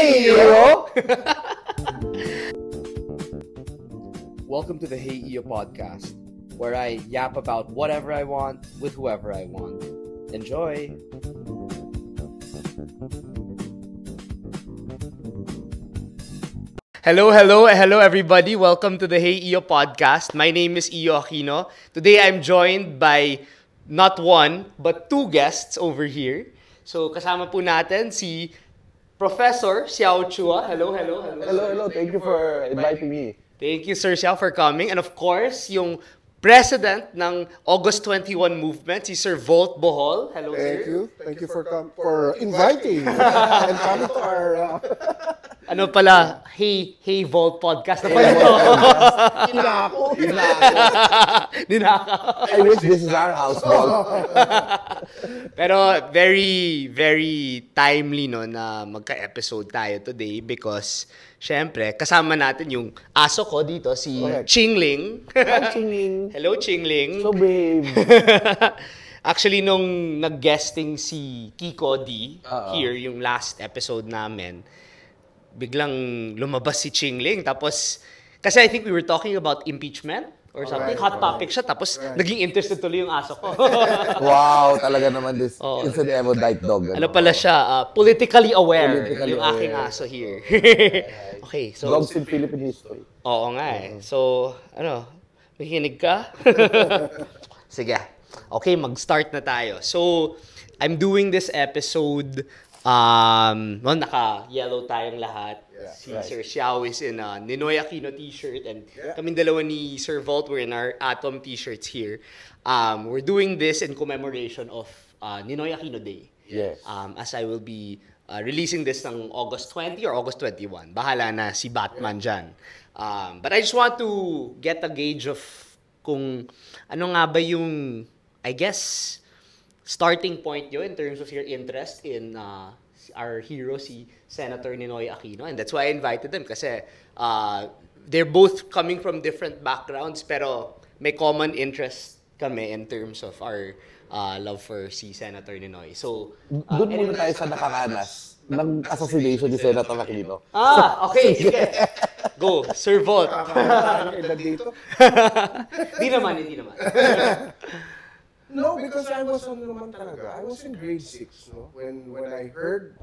Hey, yo! Welcome to the Hey EO podcast, where I yap about whatever I want with whoever I want. Enjoy! Hello everybody. Welcome to the Hey EO podcast. My name is Iyo Aquino. Today I'm joined by not one, but two guests over here. So kasama po natin si Professor Xiao Chua. Hello. Hello. Thank you for inviting me. Thank you, Sir Xiao, for coming. And of course, yung President ng August 21 movement, si Sir Volt Bohol. Hello, sir. Thank you for inviting and coming to our Ano pala, Hey Volt podcast na pala ito. Ninaka. I wish this is our house, Volt. Pero very, very timely no na magka-episode tayo today because syempre, kasama natin yung aso ko dito, si Chingling. Hi, Chingling. Hello, Chingling. So, babe. Actually, nung nag-guesting si Kiko D here, yung last episode namin, biglang lumabas si Chingling. Tapos, kasi I think we were talking about impeachment or something. Hot topic siya. Tapos, naging interested tuloy yung aso ko. Wow, talaga naman this. It's an erudite dog. Ano pala siya? Politically aware yung aking aso here. Okay, so... Dogs in Philippine history. Oo nga eh. So, makikinig ka? Sige. Okay, mag-start na tayo. So, I'm doing this episode, naka-yellow tayong lahat. Si Sir Xiao is in a Ninoy Aquino t-shirt and kaming dalawa ni Sir Volt, we're in our Atom t-shirts here. We're doing this in commemoration of Ninoy Aquino Day. Yes. As I will be releasing this ng August 20 or August 21. Bahala na si Batman dyan. But I just want to get a gauge of kung ano nga ba yung, I guess, starting point nyo in terms of your interest in our hero, si Senator Ninoy Aquino. And that's why I invited them kasi they're both coming from different backgrounds pero may common interest kami in terms of our love for si Senator Ninoy. So, doon muna tayo sa nakaranas ng assassination ni Senator Aquino. Okay. Sige. Go, Sir Volt. Edad dito? Hindi naman. No, because I was I was in grade 6, no? When I heard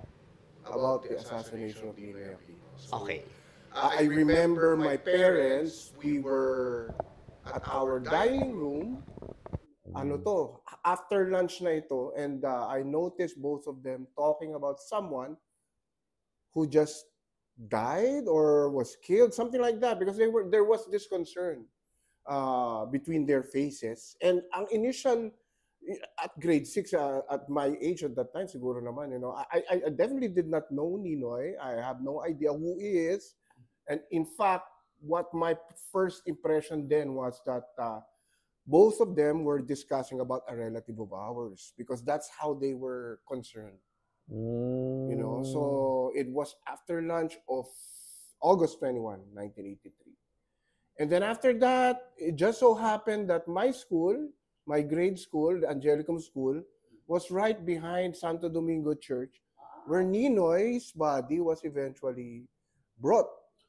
about the assassination of Ninoy Aquino. So, Okay. I remember my parents, we were at our dining room, after lunch na ito, and I noticed both of them talking about someone who just died or was killed, something like that, because there was this concern between their faces. And ang initial, at grade 6, at my age at that time, siguro naman, I definitely did not know Ninoy. I have no idea who he is. And in fact, what my first impression then was that both of them were discussing about a relative of ours because that's how they were concerned. So it was after lunch of August 21, 1983. And then after that, it just so happened that my school, my grade school, the Angelicum School, was right behind Santo Domingo Church, where Ninoy's body was eventually brought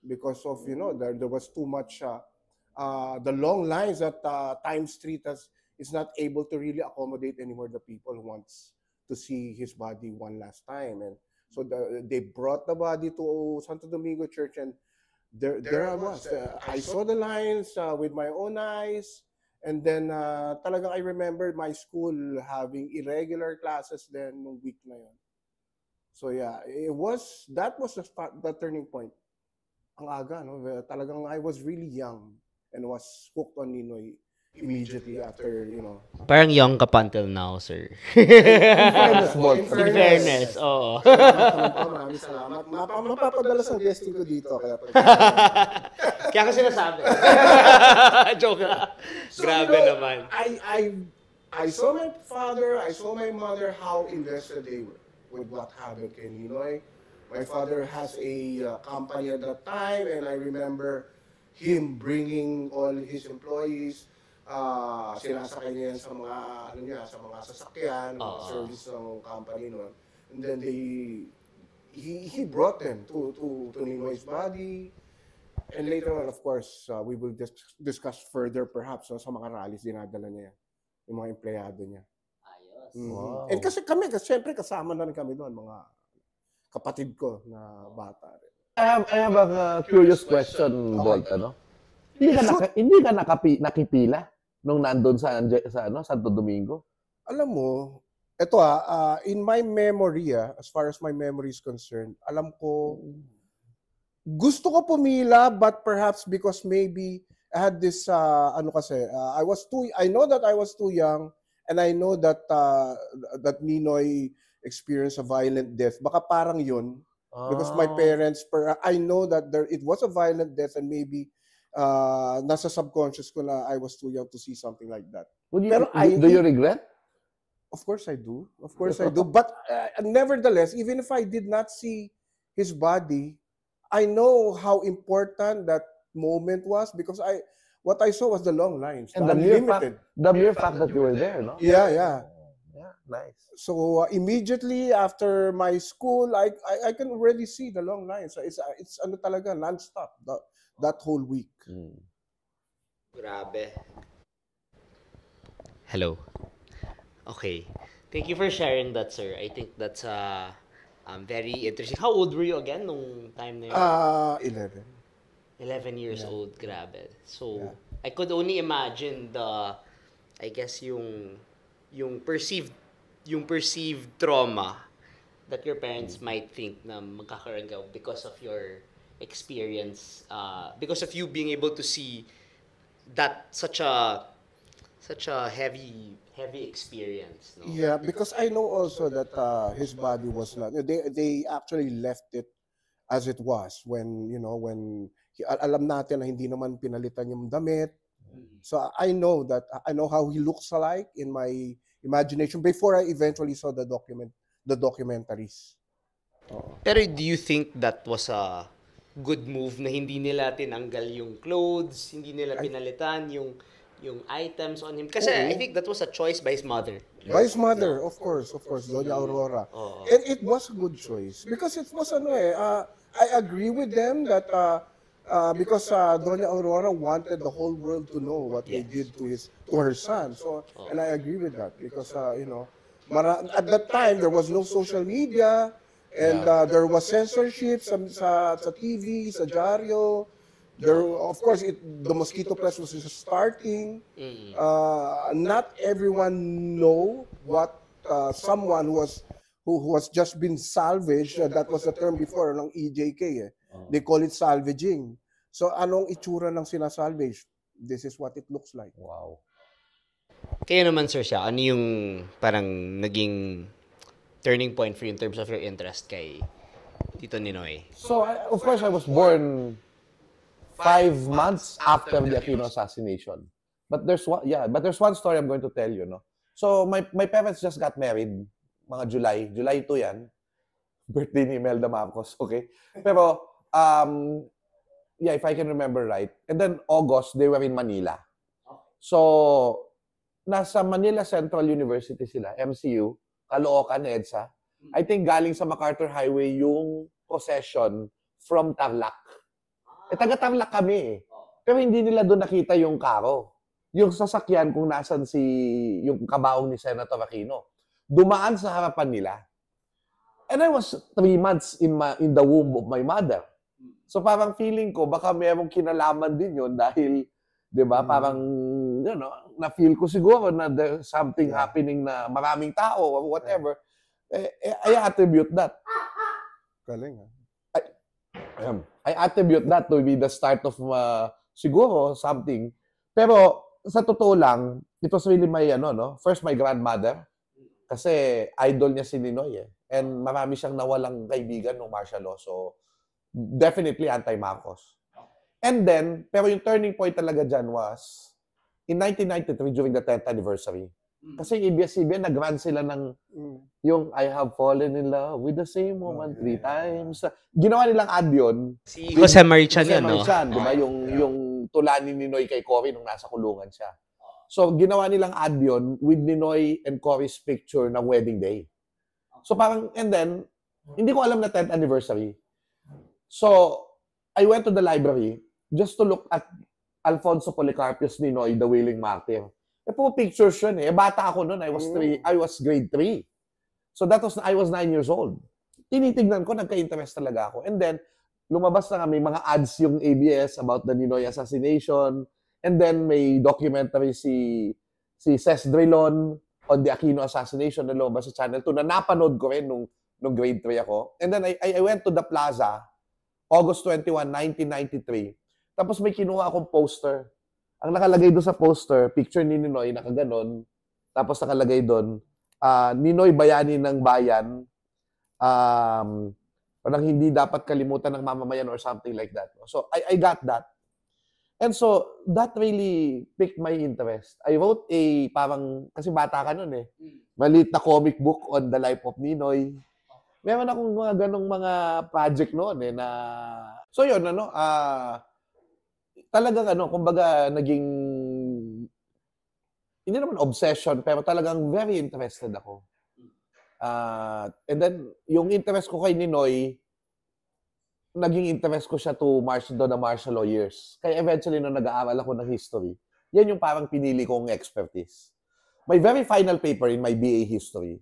because of, there was too much, the long lines at Times Street is not able to really accommodate anymore the people who wants to see his body one last time. And so they brought the body to Santo Domingo Church, and there I was. I saw the lines with my own eyes. And then, talagang I remember my school having irregular classes then nung week na yun. So yeah, that was the turning point. Ang aga, no? Talagang I was really young and was hooked on Ninoy immediately after, Parang young ka pa until now, sir. In fairness, oo. Maraming salamat. Mapapadalas ang guesting ko dito. Kaya ko sinasabi. Joke lang. So, Grabe naman. I saw my father, I saw my mother, how invested they were with what happened kay Ninoy. My father has a company at that time, and I remember him bringing all his employees, sinasakay niya sa mga, sa mga sasakyan, service ng company noon. And then he brought them to Ninoy's body. And later on, of course, we will discuss further perhaps sa mga rallies dinadala niya, yung mga empleyado niya. Ayos. Wow. And kasi syempre kasama na rin kami doon, mga kapatid ko na bata rin. I have a curious question, Bolt, ano? Hindi ka nakipila nung nandun sa Santo Domingo? Alam mo, ito in my memory, as far as my memory is concerned, alam ko, gusto ko pumila, but perhaps because maybe I had this, I know that I was too young, and I know that that Ninoy experienced a violent death. Baka parang yun, because my parents, I know that it was a violent death, and maybe nasa subconscious ko na I was too young to see something like that. Do you regret? Of course I do. Of course I do. But nevertheless, even if I did not see his body, I know how important that moment was, because what I saw was the long lines, And the mere fact that you were there, no? Yeah. Yeah, nice. So immediately after my school, I can already see the long lines. So it's ano talaga non-stop that whole week. Grabe. Hello. Okay. Thank you for sharing that, sir. I think that's very interesting. How old were you again nung time na yun? 11. 11 years old, grabe. So, Yeah. I could only imagine I guess yung perceived trauma that your parents might think na magkakaroon ka because of your experience, because of you being able to see that such a heavy experience, no? Yeah, because I know also that his body was not. They actually left it as it was when alam natin na hindi naman pinalitan yung damit. So I know how he looks like in my imagination before I eventually saw the documentaries. Pero do you think that was a good move na hindi nila tinanggal yung clothes, hindi nila pinalitan yung items on him? Kasi I think that was a choice by his mother. By his mother, of course, Doña Aurora. And it was a good choice because it was I agree with them that because Doña Aurora wanted the whole world to know what they did to her son. So, and I agree with that because at that time there was no social media, and there was censorship sa TV, sa dyaryo. Of course, the Mosquito Press was just starting. Not everyone know what someone who was just been salvaged. That was the term before ng EJK. They call it salvaging. So, anong itsura ng sinasalvage? This is what it looks like. Wow. Kaya naman, Sir Sia, ano yung parang naging turning point for you in terms of your interest kay Tito Ninoy? So, of course, I was born 5 months after the Aquino assassination. But there's one story I'm going to tell you, no. So my parents just got married, mga July 2 yan. Birthday ni Imelda Marcos, okay? Pero if I can remember right. And then August they were in Manila. So nasa Manila Central University sila, MCU, Caloocan, EDSA. I think galing sa MacArthur Highway yung procession from Tarlac. Taga-Tarlac kami eh. Pero hindi nila doon nakita yung karo. Yung sasakyan kung nasan yung kabaong ni Senator Aquino. Dumaan sa harapan nila. And I was 3 months in the womb of my mother. So parang feeling ko, baka merong kinalaman din yun dahil, di ba, parang, na-feel ko siguro na there's something happening na maraming tao or whatever. I attribute that. Galing, ha? I attribute that to be the start of siguro something. Pero sa totoo lang, it was really my first my grandmother kasi idol niya si Ninoy eh. And marami siyang nawalang kaibigan ng martial law. So definitely anti-Marcos. And then, pero yung turning point talaga dyan was in 1993 during the 10th anniversary. Kasi ABS-CBN, nag-run sila ng yung I have fallen in love with the same woman 3 times. Ginawa nilang ad yun. Si Jose Marichan yan, no? Jose Marichan, di ba? Yung tula ni Ninoy kay Cory nung nasa kulungan siya. So, ginawa nilang ad yun with Ninoy and Cory's picture ng wedding day. So, parang, and then, Hindi ko alam na 10th anniversary. So, I went to the library just to look at Alfonso Policarpius Ninoy, The Wailing Martyr. Po pictures yun eh. Bata ako noon. I was grade 3. So I was 9 years old. Tinitignan ko, nagka-interest talaga ako. And then, lumabas na may mga ads yung ABS about the Ninoy assassination. And then, may documentary si Ces Drilon on the Aquino assassination na lumabas sa Channel 2 na napanood ko rin nung grade 3 ako. And then, I went to the plaza, August 21, 1993. Tapos may kinuha akong poster. Ang nakalagay doon sa poster, picture ni Ninoy, nakaganon. Tapos nakalagay doon, Ninoy Bayani ng Bayan, parang hindi dapat kalimutan ng mamamayan or something like that. So, I got that. And so, that really piqued my interest. I wrote kasi bata ka nun eh, maliit na comic book on the life of Ninoy. Meron akong mga ganong mga project noon eh na... So yun, talagang kumbaga naging... Hindi naman obsession, pero talagang very interested ako. And then, yung interest ko kay Ninoy, naging interest ko siya to the martial law years. Kaya eventually, nung nag-aaral ako ng history, yan yung parang pinili kong expertise. My very final paper in my BA history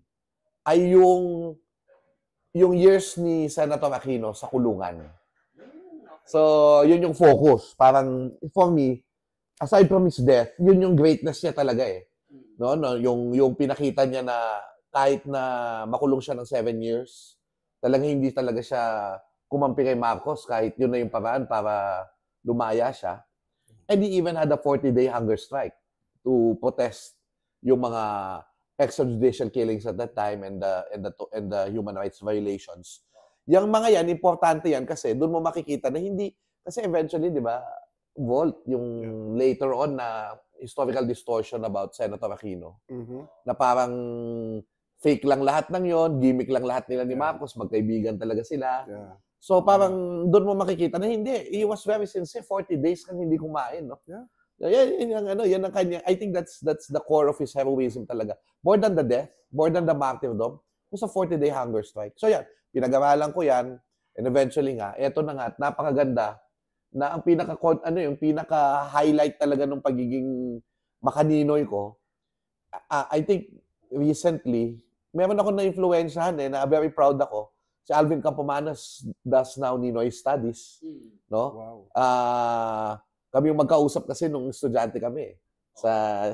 ay yung years ni Senator Aquino sa kulungan. So, yun yung focus. Parang, for me, aside from his death, yun yung greatness niya talaga eh. No, yung pinakita niya na kahit na makulong siya ng 7 years, talagang hindi talaga siya kumampi kay Marcos kahit yun na yung paraan para lumaya siya. And he even had a 40-day hunger strike to protest yung mga extrajudicial killings at that time and the human rights violations. Yung mga yan, importante yan kasi doon mo makikita na hindi, kasi eventually, di ba, Volt, yung later on na historical distortion about Senator Aquino, na parang fake lang lahat ng yon, gimmick lang lahat nila ni Marcos, magkaibigan talaga sila. So parang doon mo makikita na hindi, he was very sincere, 40 days kang hindi kumain, no? Yan ang kanya. I think that's the core of his heroism talaga. More than the death, more than the martyrdom, was a 40-day hunger strike. So yan, pinag-aralan ko yan, and eventually nga, eto na nga, napakaganda, na ang pinaka-highlight talaga ng pagiging makaninoy ko, I think recently, meron ako na-influensyahan na very proud ako. Si Alvin Campomanes does now Ninoy Studies. No? Wow. Kami yung magkausap kasi nung estudyante kami sa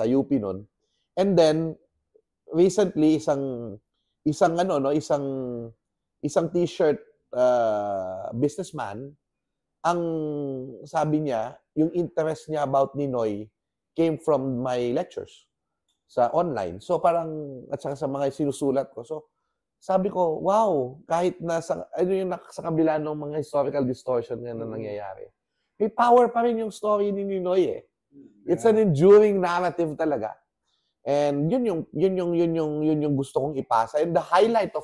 UP noon. And then, recently, isang t-shirt businessman, ang sabi niya, yung interest niya about Ninoy came from my lectures sa online. So parang, at saka sa mga sinusulat ko. So sabi ko, wow, kahit sa kabila ng mga historical distortion nga na nangyayari, may power pa rin yung story ni Ninoy eh. It's an enduring narrative talaga. And yun yung gusto kong ipasa. And the highlight of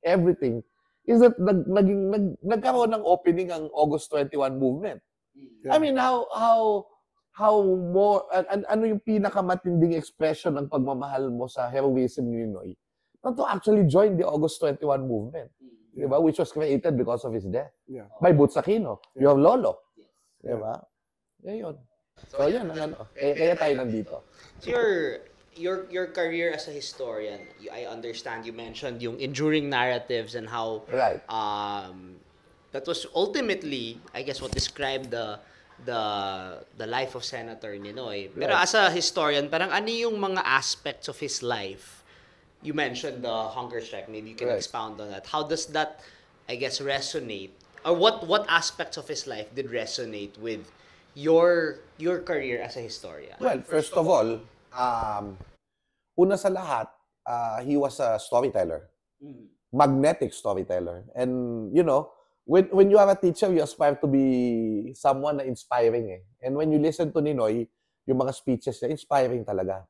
everything is that nagkaroon ng opening ang August 21 movement. I mean, how more, ano yung pinakamatinding expression ng pagmamahal mo sa heroism ni Ninoy? Not to actually join the August 21 movement, diba? Which was created because of his death. By Boots Aquino, your lolo. Diba? Yun. So yan, kaya tayo nandito. So your career as a historian, I understand you mentioned yung enduring narratives and how that was ultimately, I guess, what described the life of Senator Ninoy. Pero as a historian, parang ano yung mga aspects of his life? You mentioned the hunger strike. Maybe you can expound on that. How does that, I guess, resonate? Or what aspects of his life did resonate with your career as a historian? Well, first of all, una sa lahat, he was a storyteller. Magnetic storyteller. And, you know, when you are a teacher, you aspire to be someone na inspiring eh. And when you listen to Ninoy, yung mga speeches niya, inspiring talaga.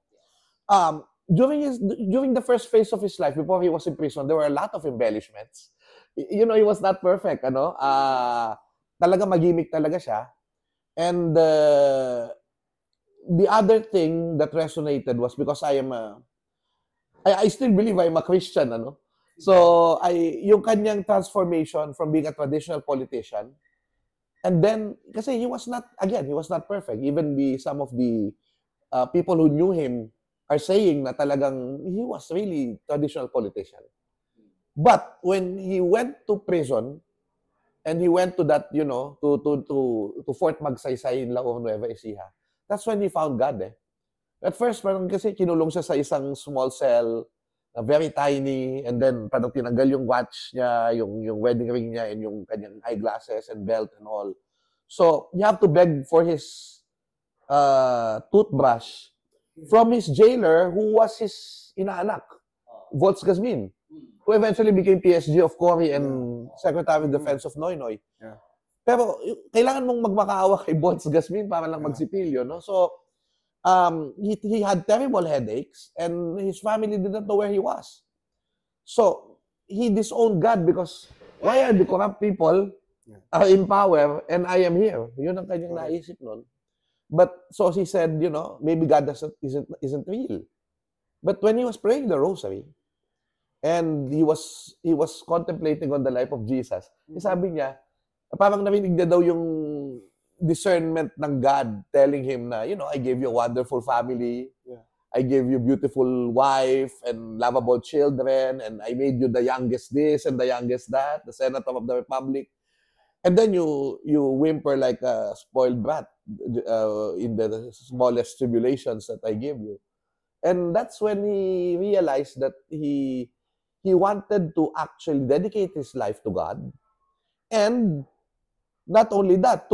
During the first phase of his life, before he was in prison, there were a lot of embellishments. You know, he was not perfect, ano? Talaga magimik talaga siya. And the other thing that resonated was because I still believe I'm a Christian, ano? So, yung kanyang transformation from being a traditional politician, and then, kasi he was not perfect. Even some of the people who knew him are saying na talagang he was really traditional politician. But when he went to prison, and he went to that, to Fort Magsaysay in La Nueva Ecija, that's when he found God eh. At first, parang kasi kinulong siya sa isang small cell, very tiny, and then parang tinanggal yung watch niya, yung wedding ring niya, and yung kanyang eyeglasses and belt and all. So, you have to beg for his toothbrush from his jailer who was his inaanak, Volz Gazmin, who eventually became PSG of Cory and Secretary of Defense of Noynoy. Yeah. Pero kailangan mong magmakaawa kay Volz Gazmin para lang magsipilyo, no? So, he had terrible headaches, and his family didn't know where he was. So, he disowned God because why are the corrupt people in power and I am here? Yun ang kanyang naisip nun. But, so he said, maybe God isn't real. But when he was praying the rosary, and he was contemplating on the life of Jesus, sabi niya, parang narinig niya daw yung discernment ng God telling him na, I gave you a wonderful family, I gave you beautiful wife and lovable children, and I made you the youngest this and the youngest that, the Senator of the Republic. And then you whimper like a spoiled brat in the smallest tribulations that I gave you. And that's when he realized that he wanted to actually dedicate his life to God. And not only that,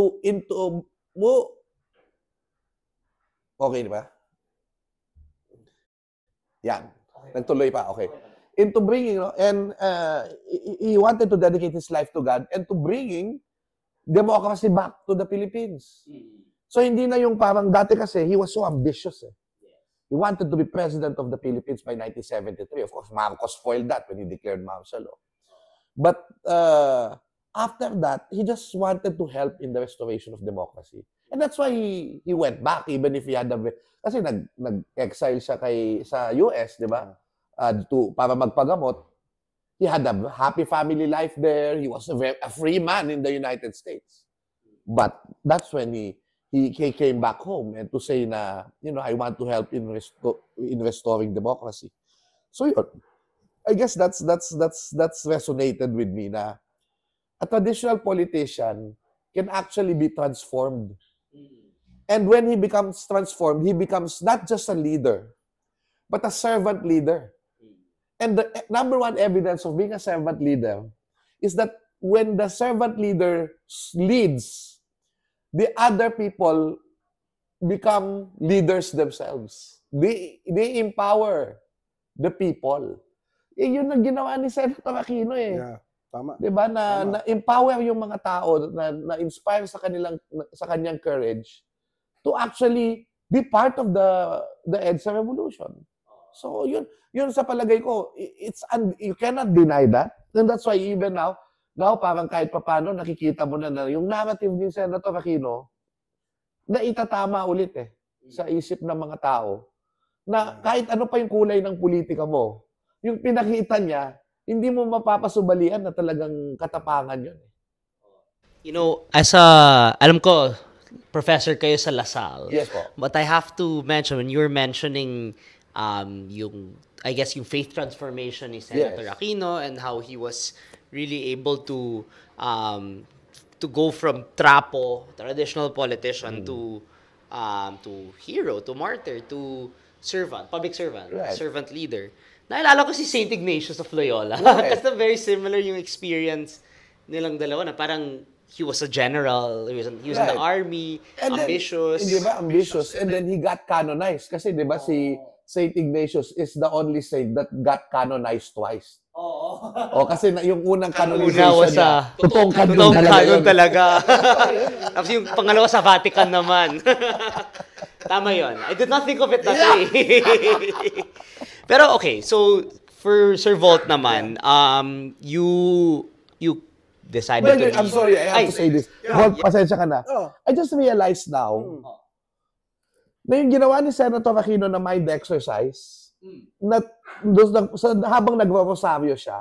okay ba? Yan. Nagtuloy pa, okay. Into bringing, and he wanted to dedicate his life to God and to bringing democracy back to the Philippines. So hindi na yung parang dati kasi, he was so ambitious eh. He wanted to be president of the Philippines by 1973. Of course, Marcos spoiled that when he declared martial law. But after that, he just wanted to help in the restoration of democracy. And that's why he went back, even if he had kasi nag-exile siya sa US, di ba? Para magpagamot. He had a happy family life there. He was a free man in the United States. But that's when he came back home and to say na, I want to help in restoring democracy. So yun, I guess that's resonated with me na a traditional politician can actually be transformed. And when he becomes transformed, he becomes not just a leader, but a servant leader. And the number one evidence of being a servant leader is that when the servant leader leads, the other people become leaders themselves. They empower the people. Yun ang ginawa ni Senator Aquino eh. Yeah, tama. 'Di ba na-empower yung mga tao na-inspire sa kanyang courage to actually be part of the EDSA revolution. So yun sa palagay ko, you cannot deny that. And that's why even now parang kahit papaano nakikita mo na yung narrative ni Senator Aquino na itatama ulit sa isip ng mga tao na kahit ano pa yung kulay ng politika mo, yung pinakita niya, hindi mo mapapasubalian na talagang katapangan yun. Alam ko, professor kayo sa LaSalle. Yes po. But I have to mention, when you were mentioning yung faith transformation ni Senator Aquino and how he was really able to go from trapo, traditional politician, to hero, to martyr, to servant, public servant, servant leader. Naalala ko si St. Ignatius of Loyola. Kasi very similar yung experience nilang dalawa na parang he was a general, he was in the army, and ambitious. Hindi ba? Ambitious. And then he got canonized. Kasi di ba si St. Ignatius is the only saint that got canonized twice. Kasi yung unang canonization niya, totoong canon talaga. Tapos yung pangalawa sa Vatican naman. Tama yun. I did not think of it that way. Pero okay, so for Sir Volt naman, you decided to... I'm sorry, I have to say this. Volt, pasensya ka na. I just realized now na yung ginawa ni Senator Aquino na mind exercise, na habang nagro-rosaryo siya,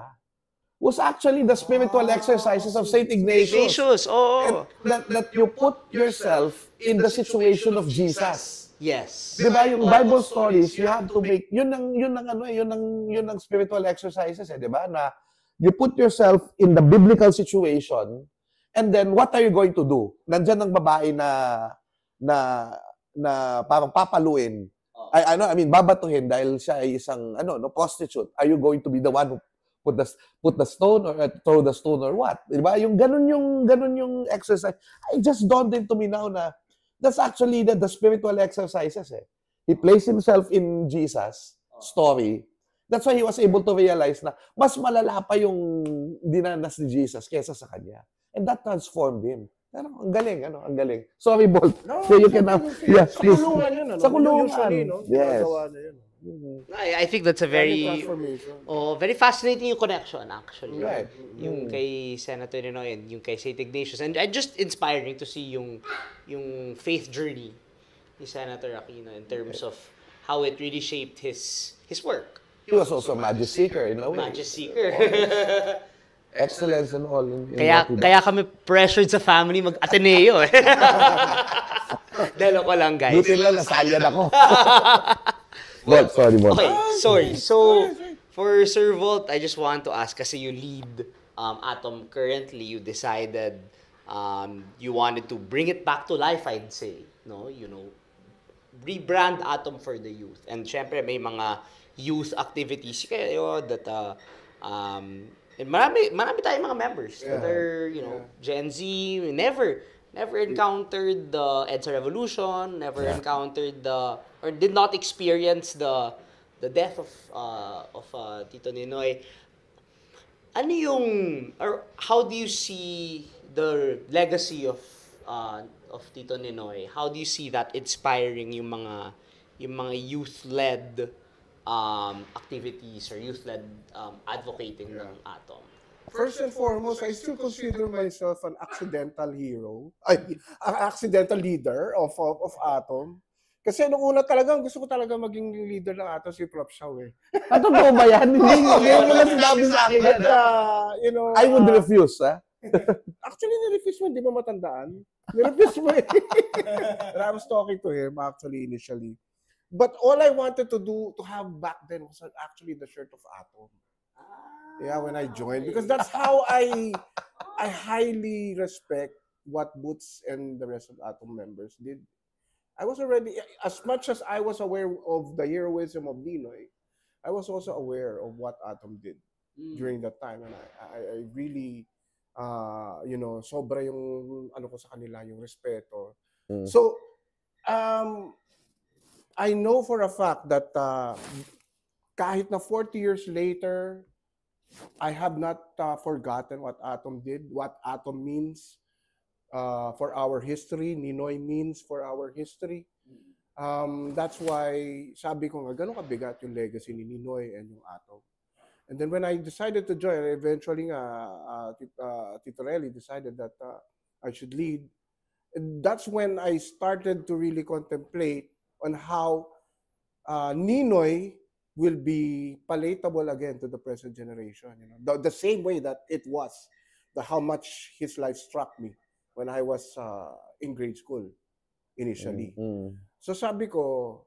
was actually the spiritual exercises of Saint Ignatius. Ignatius, oo. That you put yourself in the situation of Jesus. Yes. Diba, yung Bible stories, you have to make, yun ang spiritual exercises, diba? Na you put yourself in the biblical situation, and then what are you going to do? Nandyan ang babae na parang papaluin. Babatuhin dahil siya ay isang, prostitute. Are you going to be the one who put the stone or throw the stone or what? Diba? Yung ganun yung exercise. It just dawned into me now na that's actually the spiritual exercises. He placed himself in Jesus' story. That's why he was able to realize na mas malala pa yung dinanas ni Jesus kaysa sa kanya. And that transformed him. Ang galing, ang galing. Sorry, Bolt. No, so you can now, yes, sa please. kulungan yun, Sa kulungan. Usually, no? Yes. Ginagawa na yun. I think that's a very very fascinating yung connection actually. Right. Yung kay Senator Ninoy and yung kay St. Ignatius, and just inspiring to see yung faith journey ni Senator Aquino in terms of how it really shaped his work. He was also a magic seeker in a way. Magic seeker. Excellence and all. Kaya kami pressured sa family mag-Ateneo eh. Delo ko lang, guys. Buti lang, nasalyan ako. Bolt, sorry, Bolt. Okay, sorry. So, for Sir Volt, I just want to ask, kasi you lead Atom currently, you decided you wanted to bring it back to life, I'd say. No, rebrand Atom for the youth. And syempre, may mga youth activities kayo that and marami tayong mga members that are, Gen Z, never encountered the EDSA revolution, never encountered or did not experience the death of Tito Ninoy. Ano or how do you see the legacy of Tito Ninoy? How do you see that inspiring yung mga youth-led activities or youth-led advocating ng Atom? First and foremost, I still consider myself an accidental hero. An accidental leader of Atom. Kasi nung una talagang, gusto ko talaga maging leader ng Atom si Prof. Shaw eh. Totoo ba yan? Hindi mo lang sinabi sa akin. But, I would refuse, ha? Actually, nirefuse mo, hindi mo matandaan. Nirefuse mo eh. And I was talking to him actually initially. But all I wanted to do, to have back then was actually the shirt of Atom. Yeah, when I joined. Because that's how I highly respect what Boots and the rest of Atom members did. I was already, as much as I was aware of the heroism of Ninoy, I was also aware of what Atom did during that time. And I really, sobra yung, ko sa kanila, yung respeto. So, I know for a fact that kahit na 40 years later, I have not forgotten what Atom did, what Atom means for our history, Ninoy means for our history. That's why sabi ko nga, gano'ng kabigat yung legacy ni Ninoy and yung Atom. And then when I decided to join, eventually Tito Relly decided that I should lead. And that's when I started to really contemplate on how Ninoy will be palatable again to the present generation. The same way that it was, how much his life struck me when I was in grade school initially. So sabi ko,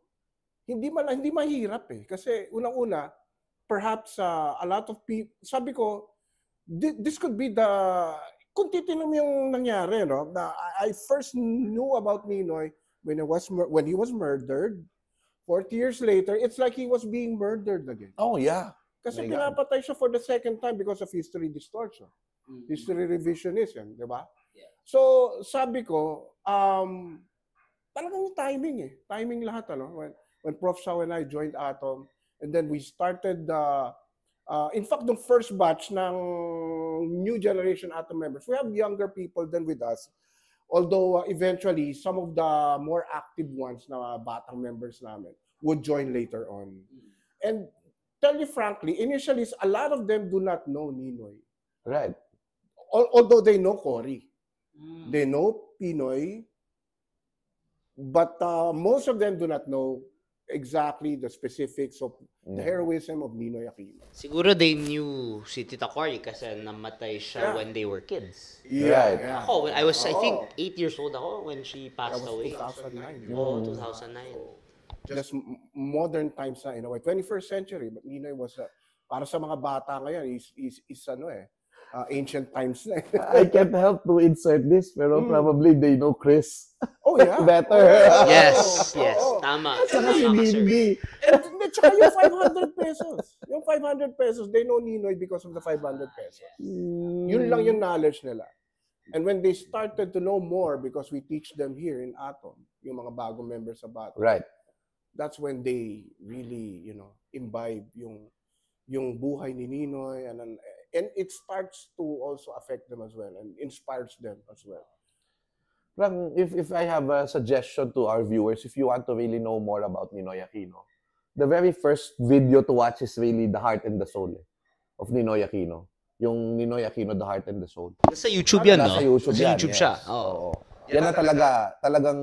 hindi mahirap eh. Kasi unang-una, perhaps a lot of people, sabi ko, this could be kung titignan mo yung nangyari, no? I first knew about Ninoy when he was murdered. 40 years later, it's like he was being murdered again. Oh, yeah. Kasi pinapatay siya for the second time because of history distortion. History revisionism, di ba? Yeah. So, sabi ko, talagang timing eh. Timing lahat, When Prof. Shaw and I joined Atom, and then we started, in fact, the first batch ng new generation Atom members, we have younger people than with us. Although eventually, some of the more active ones na batang members namin would join later on. And tell you frankly, initially, a lot of them do not know Ninoy. Right. Although they know Cory. They know Pinoy. But most of them do not know exactly the specifics of the heroism of Ninoy Aquino. Siguro they knew si Tita Cory kasi namatay siya when they were kids. Right. Ako, when I was, I think, 8 years old ako when she That passed was away. 2009. Oh, 2009. Just modern times na in a way. 21st century. But Ninoy was, para sa mga bata ngayon, is ano ancient times na. I can't help to insert this, pero probably they know Chris Oh, yeah. better. Yes, yes. Tama. Saka si Tama, sir. Bindi. And tsaka yung 500 pesos. Yung 500 pesos, they know Ninoy because of the 500 pesos. Yun lang yung knowledge nila. And when they started to know more, because we teach them here in Atom, yung mga bagong members sa Atom, Right. that's when they really, imbibe yung buhay ni Ninoy, and it starts to also affect them as well and inspires them as well. Lang, if I have a suggestion to our viewers, if you want to really know more about Ninoy Aquino, the very first video to watch is really The Heart and the Soul of Ninoy Aquino. Yung Ninoy Aquino, The Heart and the Soul. Nasa YouTube yan, no? Nasa YouTube Nasa yan, YouTube yes. siya. Oo. Yan na talagang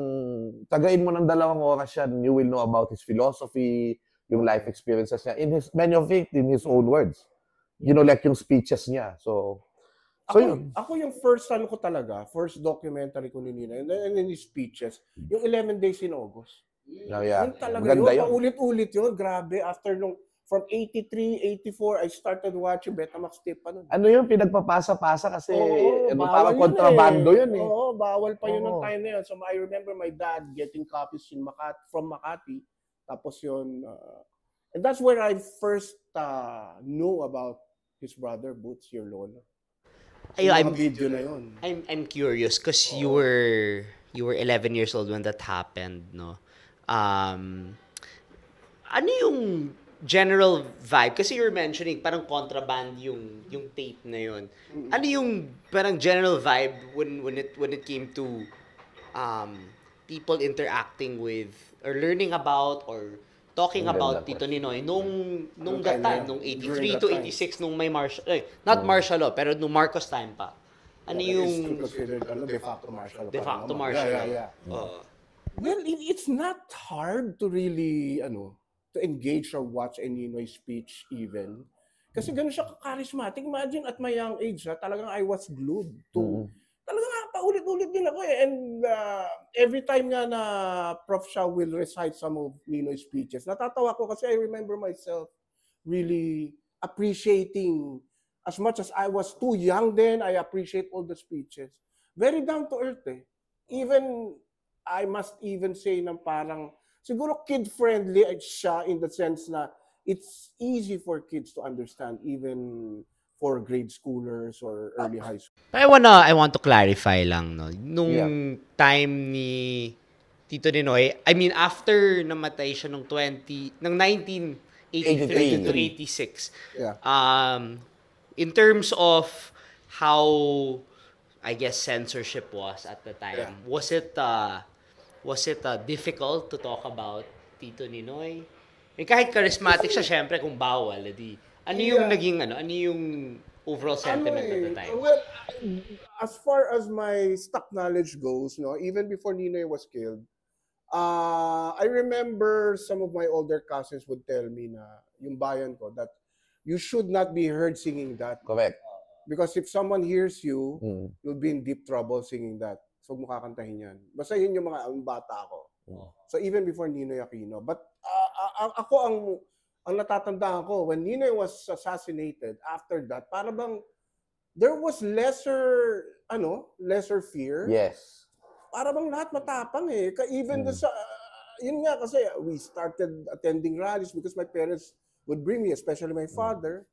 tagain mo ng 2 oras yan, you will know about his philosophy, yung life experiences niya, many of it in his own words. Like yung speeches niya. So yun. Ako yung first documentary ko ni Ninoy, and in his speeches, yung 11 Days in August. Yeah. Yun talaga Maganda yun. yun. Paulit-ulit yun. Grabe. After from 83, 84, I started watching Betamax tape pa nun. Ano yung pinagpapasa-pasa kasi bawal parang yun kontrabando yun eh. Oo, bawal pa yun Oo. ng time na yun. So I remember my dad getting copies from Makati. Tapos yun, and that's where I first knew about his brother, Boots, your lolo. Yung mga video na yun. I'm curious because you were 11 years old when that happened, no? Ano yung general vibe? Kasi you were mentioning parang contraband yung tape na yun. Ano yung parang general vibe when it came to people interacting with or learning about or talking about Tito Ninoy nung that time, nung 83 to 86 nung may not martial law pero nung Marcos time pa. Ano yung considered de facto martial law? de facto martial law? Yeah. Well, it's not hard to really to engage or watch a Ninoy speech even. Kasi ganun siya ka-charismatic. Imagine at my young age, talagang I was glued to talagang paulit-ulit din ako eh. And every time nga na Prof. Shao will recite some of Ninoy's speeches, natatawa ko kasi I remember myself really appreciating, as much as I was too young then, I appreciate all the speeches. Very down to earth eh. Even, I must even say na parang, siguro kid-friendly siya in the sense na it's easy for kids to understand even for grade schoolers or early high school. I want to clarify lang, no. Nung time ni Tito Ninoy, I mean after namatay siya nung 1983 to 86. Yeah. In terms of how I guess censorship was at the time, was it difficult to talk about Tito Ninoy? Kahit charismatic siya, syempre kung bawal, edi ano yung naging ano yung overall sentiment at the time? Well, as far as my stock knowledge goes, even before Ninoy was killed, I remember some of my older cousins would tell me na yung bayan ko that you should not be heard singing that. Correct. Because if someone hears you, you'll be in deep trouble singing that. So makakantahin yan. Basta yun yung mga bata ko. So even before Ninoy Aquino. But ako ang natatandaan ko, when Ninoy was assassinated, after that, para bang there was lesser fear. Yes. Para bang lahat matapang eh. Even yun nga kasi we started attending rallies because my parents would bring me, especially my father.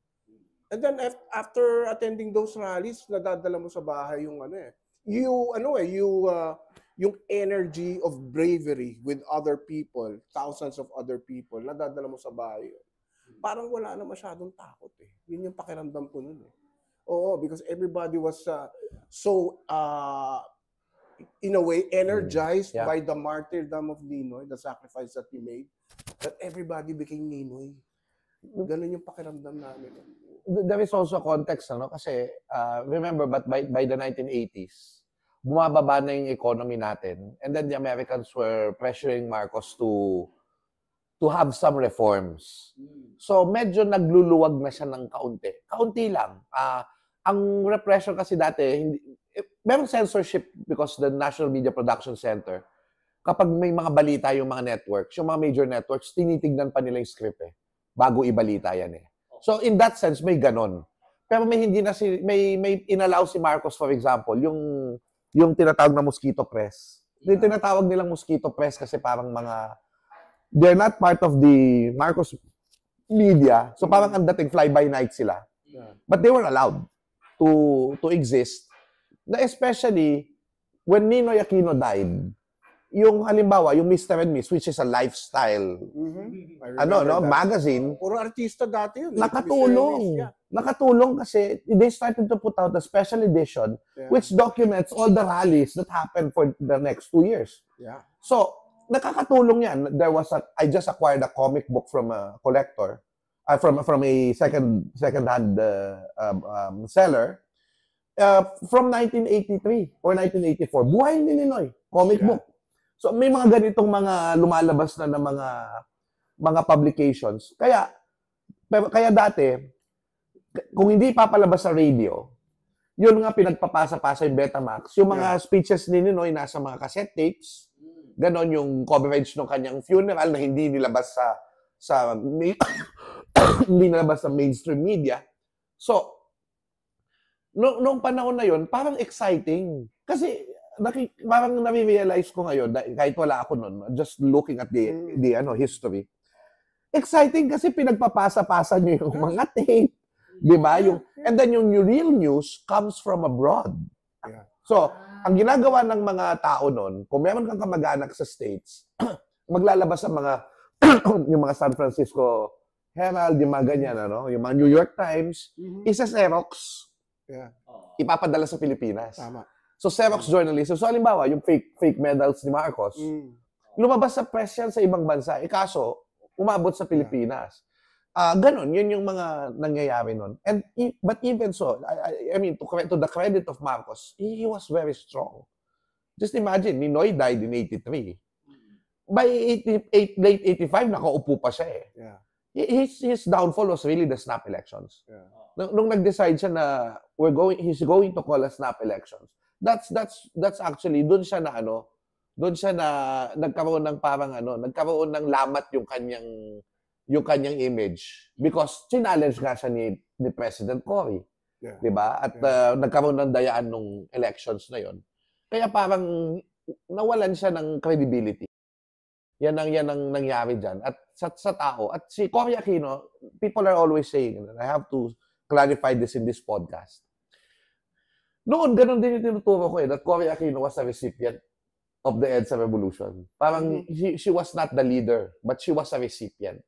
And then after attending those rallies, nadadala mo sa bahay yung yung energy of bravery with other people, thousands of other people, nadadala mo sa bahay. Parang wala na masyadong takot eh. Yun yung pakiramdam ko nun eh. Oo, because everybody was so, in a way, energized by the martyrdom of Ninoy, the sacrifice that he made, that everybody became Ninoy. Ganun yung pakiramdam namin. There is also context, kasi remember, but by the 1980s, bumababa na yung economy natin. And then the Americans were pressuring Marcos to to have some reforms. So medyo nagluluwag na siya ng kaunti. Kaunti lang. Ang repression kasi dati, meron censorship because the National Media Production Center, kapag may mga balita yung mga networks, yung mga major networks, tinitignan pa nila yung script bago ibalita yan So in that sense, may ganon. Pero may hindi na may inallow si Marcos, for example, yung tinatawag na mosquito press. Yung tinatawag nilang mosquito press kasi parang they're not part of the Marcos media. So parang ang dating fly-by-night sila. But they were allowed to exist. Especially when Ninoy Aquino died, yung halimbawa, yung Mr. and Miss, which is a lifestyle magazine. Puro artista dati yun. Nakatulong. Nakatulong kasi they started to put out a special edition which documents all the rallies that happened for the next 2 years. Yeah. So, nakakatulong yan. I just acquired a comic book from a collector, from a second-hand seller, from 1983 or 1984. Buhay ni Ninoy, comic book. So may mga ganitong mga lumalabas na ng mga publications. Kaya dati, kung hindi papalabas sa radio, yun nga pinagpapasa-pasa yung Betamax. Yung mga speeches ni Ninoy nasa mga cassette tapes, ganon yung coverage ng kanyang funeral na hindi nilabas hindi nilabas sa mainstream media. So, noong panahon na yun, parang exciting. Kasi parang nare-realize ko ngayon, kahit wala ako noon, just looking at the history, exciting kasi pinagpapasa-pasa niyo yung mga tape, di ba? And then yung real news comes from abroad. Yeah. So, ang ginagawa ng mga tao noon, kung meron kang kamag-anak sa States, maglalabas ang yung mga San Francisco Herald, yung mga ganyan, yung mga New York Times, isa Xerox, ipapadala sa Pilipinas. Tama. So, Xerox journalism. So, halimbawa, yung fake medals ni Marcos, lumabas sa press yan sa ibang bansa. Kaso, umabot sa Pilipinas. Ganon, yun yung mga nangyayari nun. But even so, I mean, to the credit of Marcos, he was very strong. Just imagine, Ninoy died in 83. By late 85, nakaupo pa siya Yeah. His downfall was really the snap elections. Yeah. Nung nag-decide siya na he's going to call a snap elections, that's actually doon siya na nagkaroon ng nagkaroon ng lamat yung kanyang image because challenge nga siya ni President Cory. Yeah. 'Di ba? At nagkaroon ng dayaan nung elections na yon. Kaya parang nawalan siya ng credibility. Yan ang nangyari diyan. At sa tao at si Cory Aquino, people are always saying, and I have to clarify this in this podcast. Noon, ganun din yung tinuturo ko that Cory Aquino was a recipient of the EDSA Revolution. Parang she was not the leader, but she was a recipient.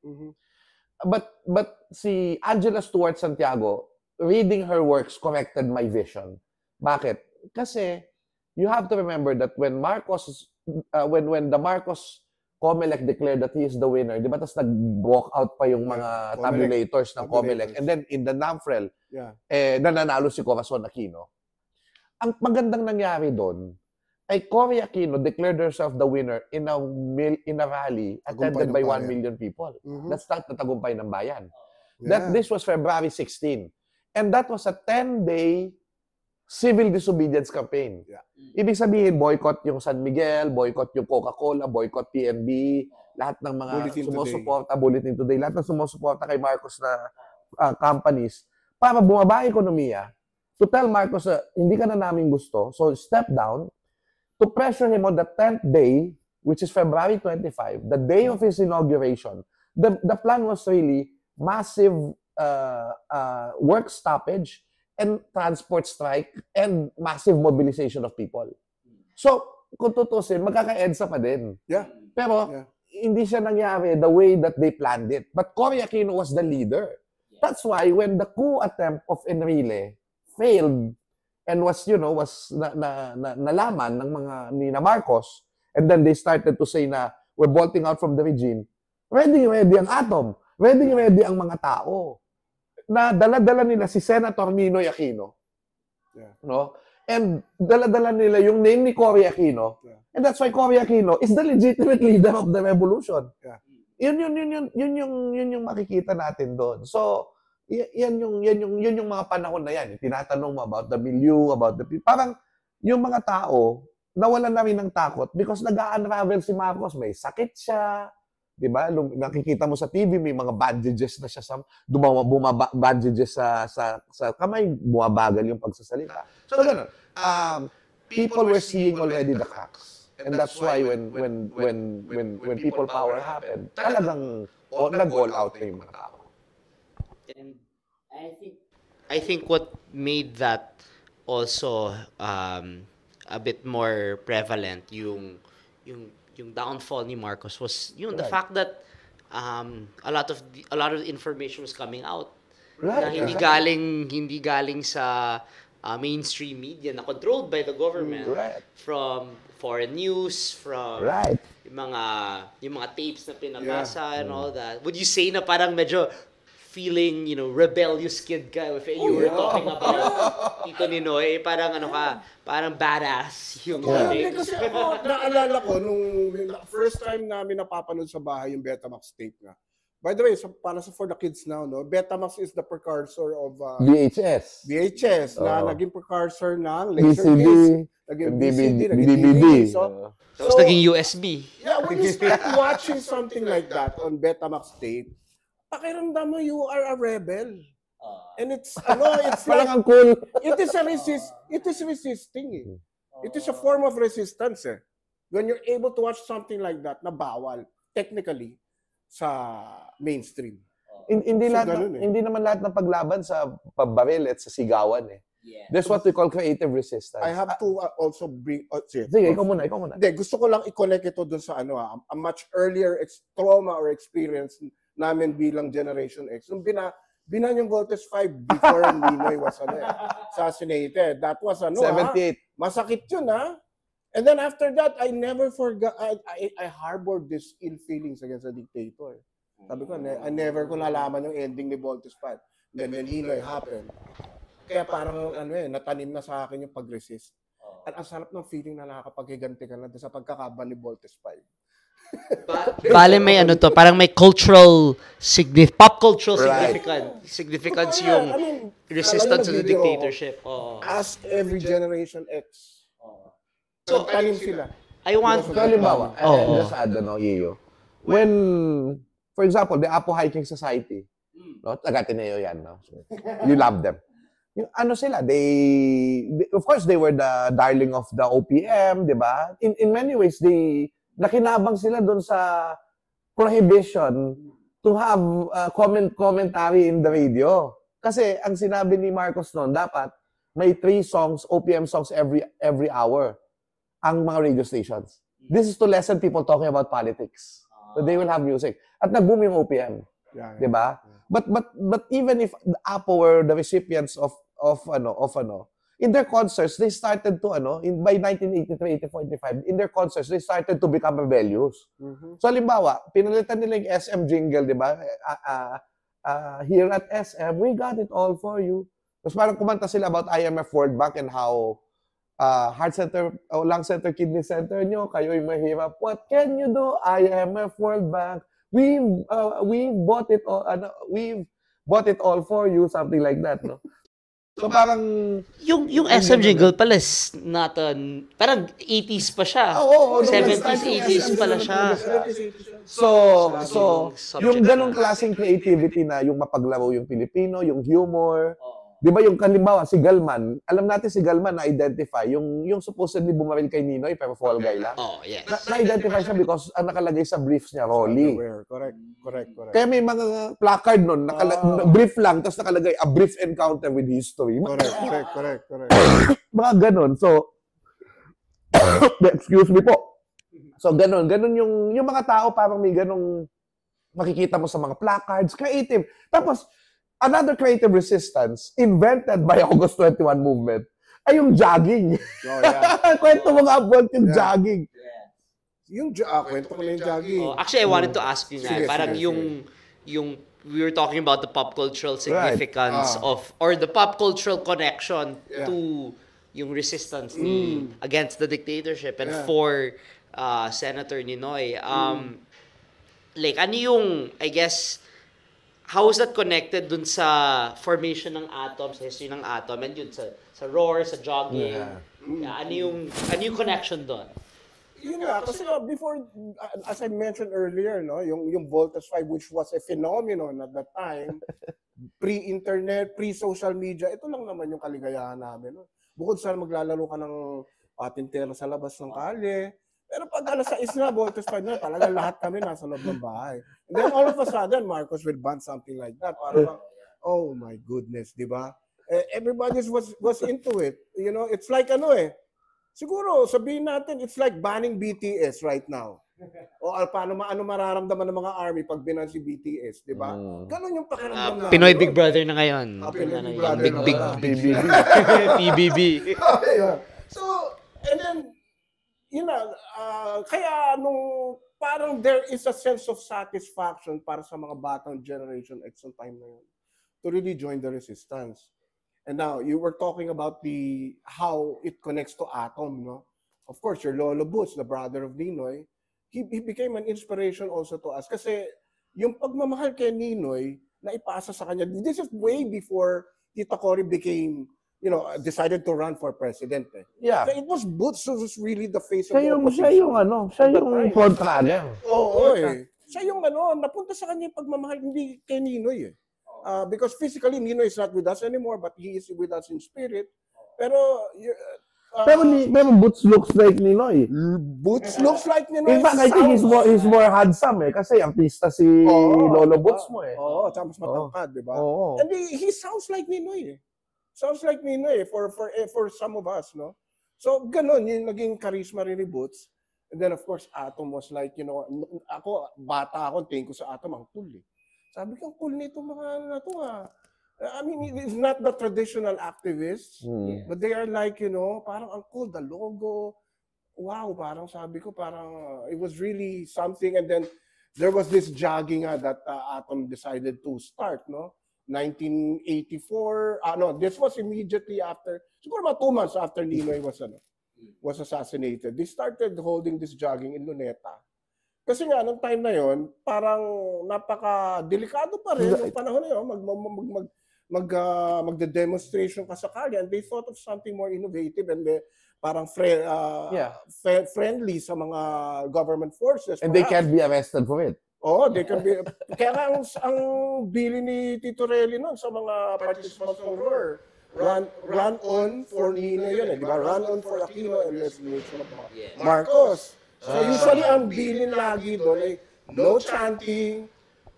But si Angela Stuart Santiago, reading her works corrected my vision. Bakit? Kasi you have to remember that when the Marcos Comelec declared that he is the winner, di ba? Tapos nag-walk out pa yung mga tabulators ng Comelec. And then in the NAMFREL, nananalo si Corazon Aquino. Ang magandang nangyari doon ay Cory Aquino declared herself the winner in a rally attended by 1 million people. That's not the tagumpay ng bayan. This was February 16. And that was a 10-day civil disobedience campaign. Ibig sabihin, boycott yung San Miguel, boycott yung Coca-Cola, boycott PNB, lahat ng mga sumusuporta, Bulletin Today, lahat ng sumusuporta kay Marcos na companies para bumaba ang ekonomiya. To tell Marcos, hindi ka na namin gusto, so step down, to pressure him on the 10th day, which is February 25, the day of his inauguration. The plan was really massive work stoppage and transport strike and massive mobilization of people. So, kung tutusin, magkaka-EDSA pa din. Yeah. Pero, hindi siya nangyari the way that they planned it. But Cory Aquino was the leader. That's why when the coup attempt of Enrile failed and was nalaman ng mga ni Marcos, and then they started to say na we're bolting out from the regime, ready ang atom, ready ang mga tao. Na dala-dala nila si Senator Ninoy Aquino. No? And dala-dala nila yung name ni Cory Aquino. And that's why Cory Aquino is the legitimate leader of the revolution. Yun yung makikita natin doon. So, yun yung mga panahon na yan. Tinatanong mo about the milieu, about the people. Parang yung mga tao, nawalan na rin ng takot because nag-a-unravel si Marcos. May sakit siya. Diba? Nakikita mo sa TV, may mga bandages na siya sa bandages sa kamay, bumabagal yung pagsasalita. So, ganun. People were seeing already the cracks. And that's why when people power happened, talagang nag-all out na yung mga tao. And I think what made that also a bit more prevalent yung downfall ni Marcos was the Right. fact that a lot of information was coming out Right. na hindi galing sa mainstream media na controlled by the government, Right. from foreign news, from Right. yung mga tapes na pinabasa and all that. Would you say na parang medyo feeling, rebellious kid ka if you were talking about Tito Ninoy, parang parang badass yung Hindi, kasi ako, naalala ko, nung first time namin napapanood sa bahay yung Betamax tape nga. By the way, para sa For the Kids Now, no, Betamax is the precursor of VHS na naging precursor ng Laserdisc, naging VCD, naging DVD. So, tapos naging USB. yeah, when you start watching something like that on Betamax tape, pakiramdam mo you are a rebel. And it's it's like, Parang ang cool. it is resisting. It is a form of resistance. When you're able to watch something like that na bawal, technically, sa mainstream. Hindi So, ganun hindi naman lahat ng paglaban sa pagbaril at sa sigawan eh. There's what we call creative resistance. I have to also bring... Sige, ikaw muna. Hindi, gusto ko lang i-connect ito dun sa a much earlier trauma or experience namin bilang Generation X. Nung binan yung Voltes 5 before Ninoy was assassinated. That was 78. Masakit yun And then after that, I never forgot, I harbored this ill feelings against a dictator. Sabi ko, I never ko nalaman yung ending ni Voltes 5. Then when Ninoy happened, kaya parang natanim na sa akin yung pag-resist. At ang sarap ng feeling na nakakapaghiganti ka na sa pagkakaban ni Voltes 5. Bale may parang may pop cultural Right. significance yung resistance to the dictatorship. Ask every Generation X. So, tanim sila. I want So, halimbawa, just add, Iyo. When, for example, the Apo Hiking Society, no? Taga-Ateneo yan, no? So, you love them. Yung, sila, of course, they were the darling of the OPM, di ba? In many ways, nakinabang sila doon sa prohibition to have commentary in the radio. Kasi ang sinabi ni Marcos noon, dapat may 3 songs, OPM songs every hour ang mga radio stations. This is to lessen people talking about politics. So they will have music. At nag-boom yung OPM. Yeah. Di ba? But even if the APO were the recipients of in their concerts, they started to, by 1983, 84, 85, in their concerts, they started to become rebellious. So, halimbawa, pinalitan nila yung SM jingle, di ba? Here at SM, we got it all for you. Tapos parang kumanta sila about IMF World Bank and how heart center, lung center, kidney center nyo, kayo'y mahirap. What can you do? IMF World Bank. We bought it all, we've bought it all for you, something like that, no? So parang yung SM jingle pala is not parang 80s pa siya. 70s, 80s pala siya. So yung ganong klaseng creativity na yung mapaglaro yung Pilipino, yung humor. Di ba yung kalimbawa, si Galman, alam natin si Galman na-identify, yung supposedly bumaril kay Ninoy pero fall guy lang. Oh, yes. Na-identify siya because ang nakalagay sa briefs niya, Rolly. Correct. Kaya may mga placard nun, brief lang, tapos nakalagay, a brief encounter with history. Correct. Mga ganon. So, excuse me po. So, ganon yung mga tao parang may ganong makikita mo sa mga placards, creative. Tapos, another creative resistance invented by August 21 movement ay yung jogging. Oh, yeah. Kwento mo nga about yung jogging. Kwento ko na yung jogging. Actually, I wanted to ask you nga, Sige, parang sige. yung we were talking about the pop cultural significance of, or the pop cultural connection to yung resistance against the dictatorship and for Senator Ninoy. like, ano yung, I guess, how is that connected dun sa formation ng atom, sa history ng atom, and yun, sa roar, sa jogging? Yeah, ano yung connection doon? Yun nga, kasi before, as I mentioned earlier, no, yung Voltas 5, which was a phenomenon at that time, pre-internet, pre-social media, ito lang naman yung kaligayahan namin. No? Bukod sa maglalaro ka ng patintero sa labas ng kalye, pero pag alas 6 na, Voltas 5 na, talaga lahat kami nasa loob ng bahay. And then all of a sudden, Marcos will ban something like that. Parang, oh my goodness, di ba? Everybody was into it. You know, it's like siguro, sabihin natin, it's like banning BTS right now. O paano mararamdaman ng mga army pag binan si BTS, di ba? Ganun yung pakiramdam namin. Pinoy Big Brother na ngayon. Pinoy Big Yung Brother na big PBB. PBB. So, and then, kaya parang there is a sense of satisfaction para sa mga batang Generation X on time na yun to really join the resistance. And now, you were talking about how it connects to Atom, no? Of course, your Lolo Boots, the brother of Ninoy, he became an inspiration also to us. Kasi yung pagmamahal kay Ninoy, na ipasa sa kanya, this is way before Tita Cory became, decided to run for president. Yeah. So it was Boots who was really the face of Siya the yung opposition. siya yung front runner. Oo, Siya yung napunta sa kanya yung pagmamahal, hindi kay Ninoy because physically, Ninoy is not with us anymore, but he is with us in spirit. Pero, Pero Boots looks like Ninoy. Boots looks like Ninoy. In fact, I think he's more handsome kasi artista si Lolo Boots mo Oo, tsaka mas matangkad, di ba? Oo. And he sounds like Ninoy. Sounds like Ninoy for some of us, no? So, ganun, yung naging charisma rin ni Boots. And then, of course, Atom was like, ako, bata ako, tingin ko sa Atom, ang cool Sabi ko, cool nito mga na to I mean, it's not the traditional activists, but they are like, parang ang cool, the logo. Wow, parang sabi ko, it was really something. And then there was this jogging that Atom decided to start, no? 1984, this was immediately after, siguro mga 2 months after Ninoy was assassinated. They started holding this jogging in Luneta. Kasi nga, nung time na yon, parang napaka-delikado pa rin yung panahon na yun, magde-demonstration ka sa kalye, and they thought of something more innovative and parang friendly sa mga government forces. And they can't be arrested for it. Oo, they can be. Kaya nga ang bili ni Tito Relly noon sa mga participants ng ROR, run on for Nino yun, di ba? Run on for Aquino and let's make sure of Marcos. So usually ang bilin lagi doon ay no chanting,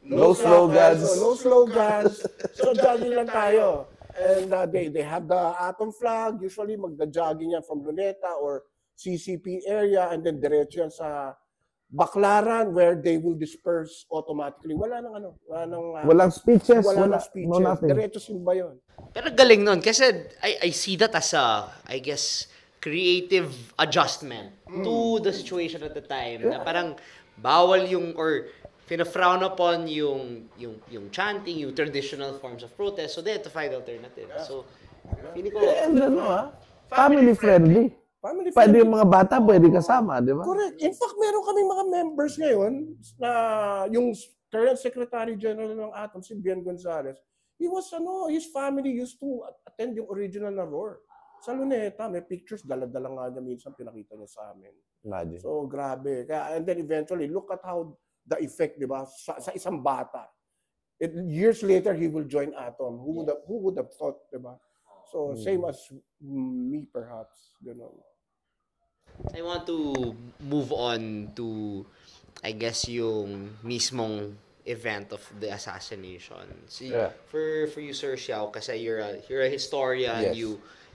no slogans. No slogans. So jogging lang tayo. And they have the Atom flag. Usually magda-jogging yan from Luneta or CCP area and then diretso yan sa Baclaran where they will disperse automatically. Walang speeches. Walang speeches. No nothing. Diretso simba yun. Pero galing nun kasi I see that as I guess, creative adjustment to the situation at the time. Na parang bawal or frown upon yung chanting, yung traditional forms of protest. So they had to find alternatives. So, feeling ko... family friendly. Pwede yung mga bata, pwede kasama, di ba? Correct. In fact, meron kaming mga members ngayon na yung current Secretary General ng Atom, si Bien Gonzales, his family used to attend yung original na ROR. Sa Luneta, may pictures, dala-dala nga niya minsan, pinakita niya sa amin. Imagine. So, grabe. And then eventually, look at how the effect, di ba, sa isang bata. Years later, he will join Atom. Who would have thought, di ba? So, same as me, perhaps. Ganun. I want to move on to, I guess, yung mismong event of the assassination. See, for you, Sir Xiao, kasi you're a historian. Yes.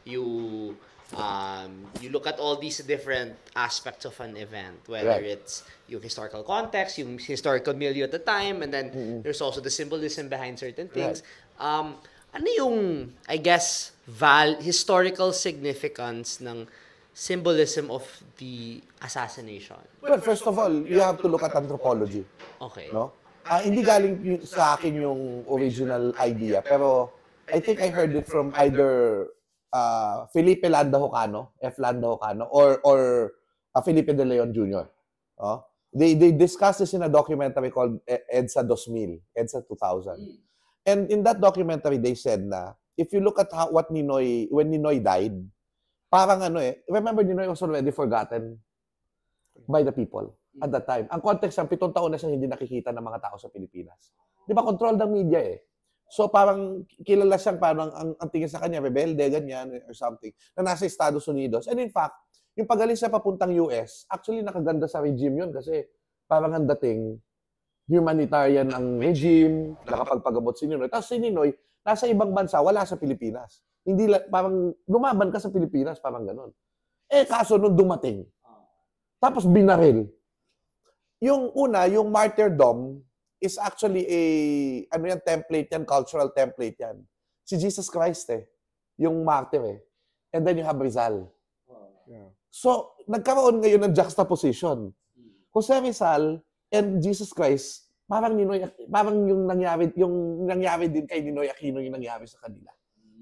You look at all these different aspects of an event, whether it's yung historical context, yung historical milieu at the time, and then there's also the symbolism behind certain things. Ano yung, I guess, historical significance ng symbolism of the assassination? Well, first of all, you have to look at anthropology. Okay. No? Hindi galing sa akin yung original idea, pero I think I heard it from either Felipe Landa Hocano, F. Landa Hocano, or Felipe De Leon Jr. They discussed this in a documentary called EDSA 2000, EDSA 2000. And in that documentary, they said na, if you look at what Ninoy, when Ninoy died, parang remember Ninoy was already forgotten by the people at that time. Ang context, 7 taon na siyang hindi nakikita ng mga tao sa Pilipinas. Di ba, control ng media So parang kilala siyang parang ang tingin sa kanya, rebelde, ganyan, or something, na nasa Estados Unidos. And in fact, yung pagaling siya papuntang US, actually nakaganda sa regime yun kasi parang ang dating humanitarian ang regime, nakapagpagamot si Ninoy. Tapos si Ninoy, nasa ibang bansa, wala sa Pilipinas. Hindi parang lumaban ka sa Pilipinas, parang ganon. Kaso nung dumating, tapos binaril. Yung una, yung martyrdom is actually template yan, cultural template yan. Si Jesus Christ yung martyr And then you have Rizal. Yeah. So, nagkaroon ngayon ng juxtaposition. Jose Rizal and Jesus Christ, parang yung nangyari din kay Ninoy Aquino yung nangyari sa kanila.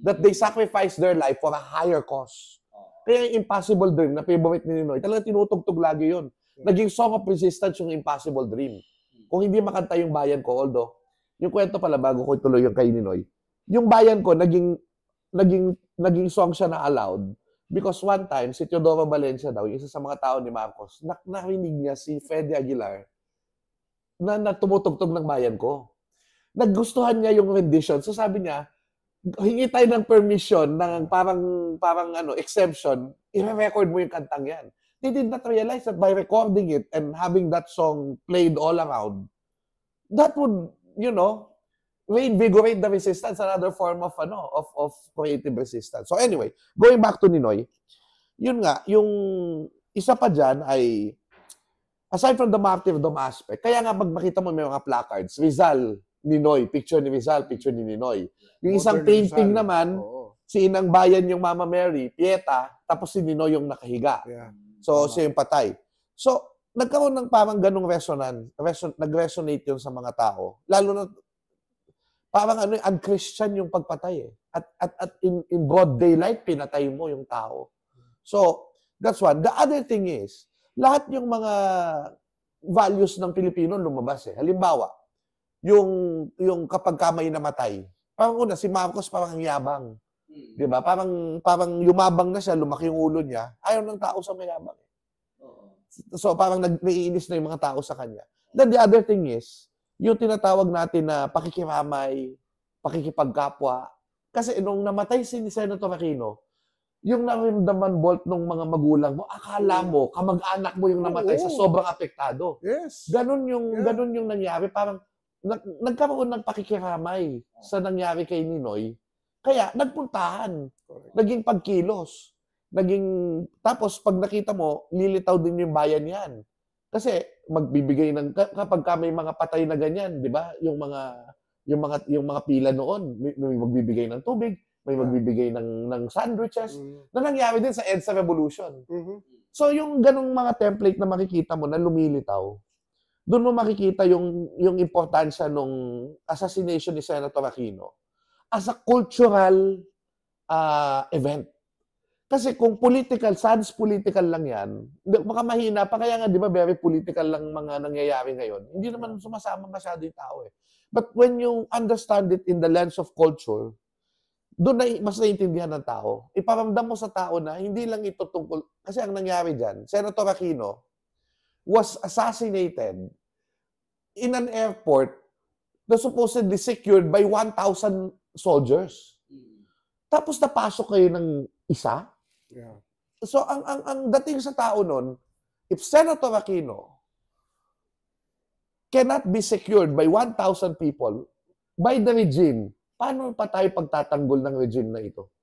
That they sacrificed their life for a higher cause. Kaya yung Impossible Dream na favorite ni Ninoy, talagang tinutugtog lagi yun. Naging song of resistance yung Impossible Dream. Kung hindi makanta yung bayan ko, although, yung kwento pala bago ko tuloy yung kay Ninoy, yung bayan ko, naging song siya na allowed. Because one time, si Teodoro Valencia daw, yung isa sa mga tao ni Marcos, narinig niya si Freddy Aguilar na tumutugtog ng bayan ko. Nagustuhan niya yung rendition. So sabi niya, hingi tayo ng permission, ng parang exemption, i-record mo yung kantang yan. They did not realize that by recording it and having that song played all around, that would, reinvigorate the resistance, another form of creative resistance. So anyway, going back to Ninoy, yun nga, yung isa pa dyan ay, aside from the martyrdom aspect, kaya nga pag makita mo may mga placards, Rizal, Ninoy, picture ni Rizal, picture ni Ninoy. Yung isang painting Rizal. naman, si Inang Bayan yung Mama Mary, Pieta, tapos si Ninoy yung nakahiga. Yeah. So, siya yung patay. So, nagkaroon ng parang ganong nag-resonate yun sa mga tao. Lalo na, parang un-Christian yung pagpatay At in broad daylight, pinatay mo yung tao. So, that's one. The other thing is, lahat yung mga values ng Pilipino lumabas Halimbawa, yung kapag may namatay. Parang una, si Marcos parang yabang. Di ba? Parang yumabang na siya, lumaki yung ulo niya. Ayaw ng tao sa mayabang. So, parang naiinis na yung mga tao sa kanya. Then the other thing is, yung tinatawag natin na pakikiramay, pakikipagkapwa. Kasi nung namatay si Senator Aquino, yung naramdaman bolt ng mga magulang mo, akala mo, kamag-anak mo yung namatay sa sobrang apektado. Yes. Ganun yung nangyari. Parang nagkaroon ng pakikiramay sa nangyari kay Ninoy. Kaya nagpuntahan. Naging pagkilos. Tapos pag nakita mo, lilitaw din yung bayan yan. Kasi magbibigay kapag may mga patay na ganyan, 'di ba? Yung mga pila noon, may magbibigay ng tubig, may magbibigay ng sandwiches. Na nangyari din sa EDSA Revolution. So yung ganung mga template na makikita mo na lumilitaw, doon mo makikita yung importansya nung assassination ni Senator Aquino as a cultural event. Kasi kung sans political lang yan, baka mahina pa. Kaya nga, di ba, very political lang mga nangyayari ngayon. Hindi naman sumasama masyado yung tao But when you understand it in the lens of culture, doon na mas naiintindihan ng tao. Iparamdam mo sa tao na hindi lang ito tungkol. Kasi ang nangyari dyan, Senator Aquino was assassinated in an airport na supposedly secured by 1,000 soldiers. Tapos napasok kayo ng isa. Yeah. So ang dating sa tao nun, if Senator Aquino cannot be secured by 1,000 people by the regime, paano pa tayo pagtatanggol ng regime na ito?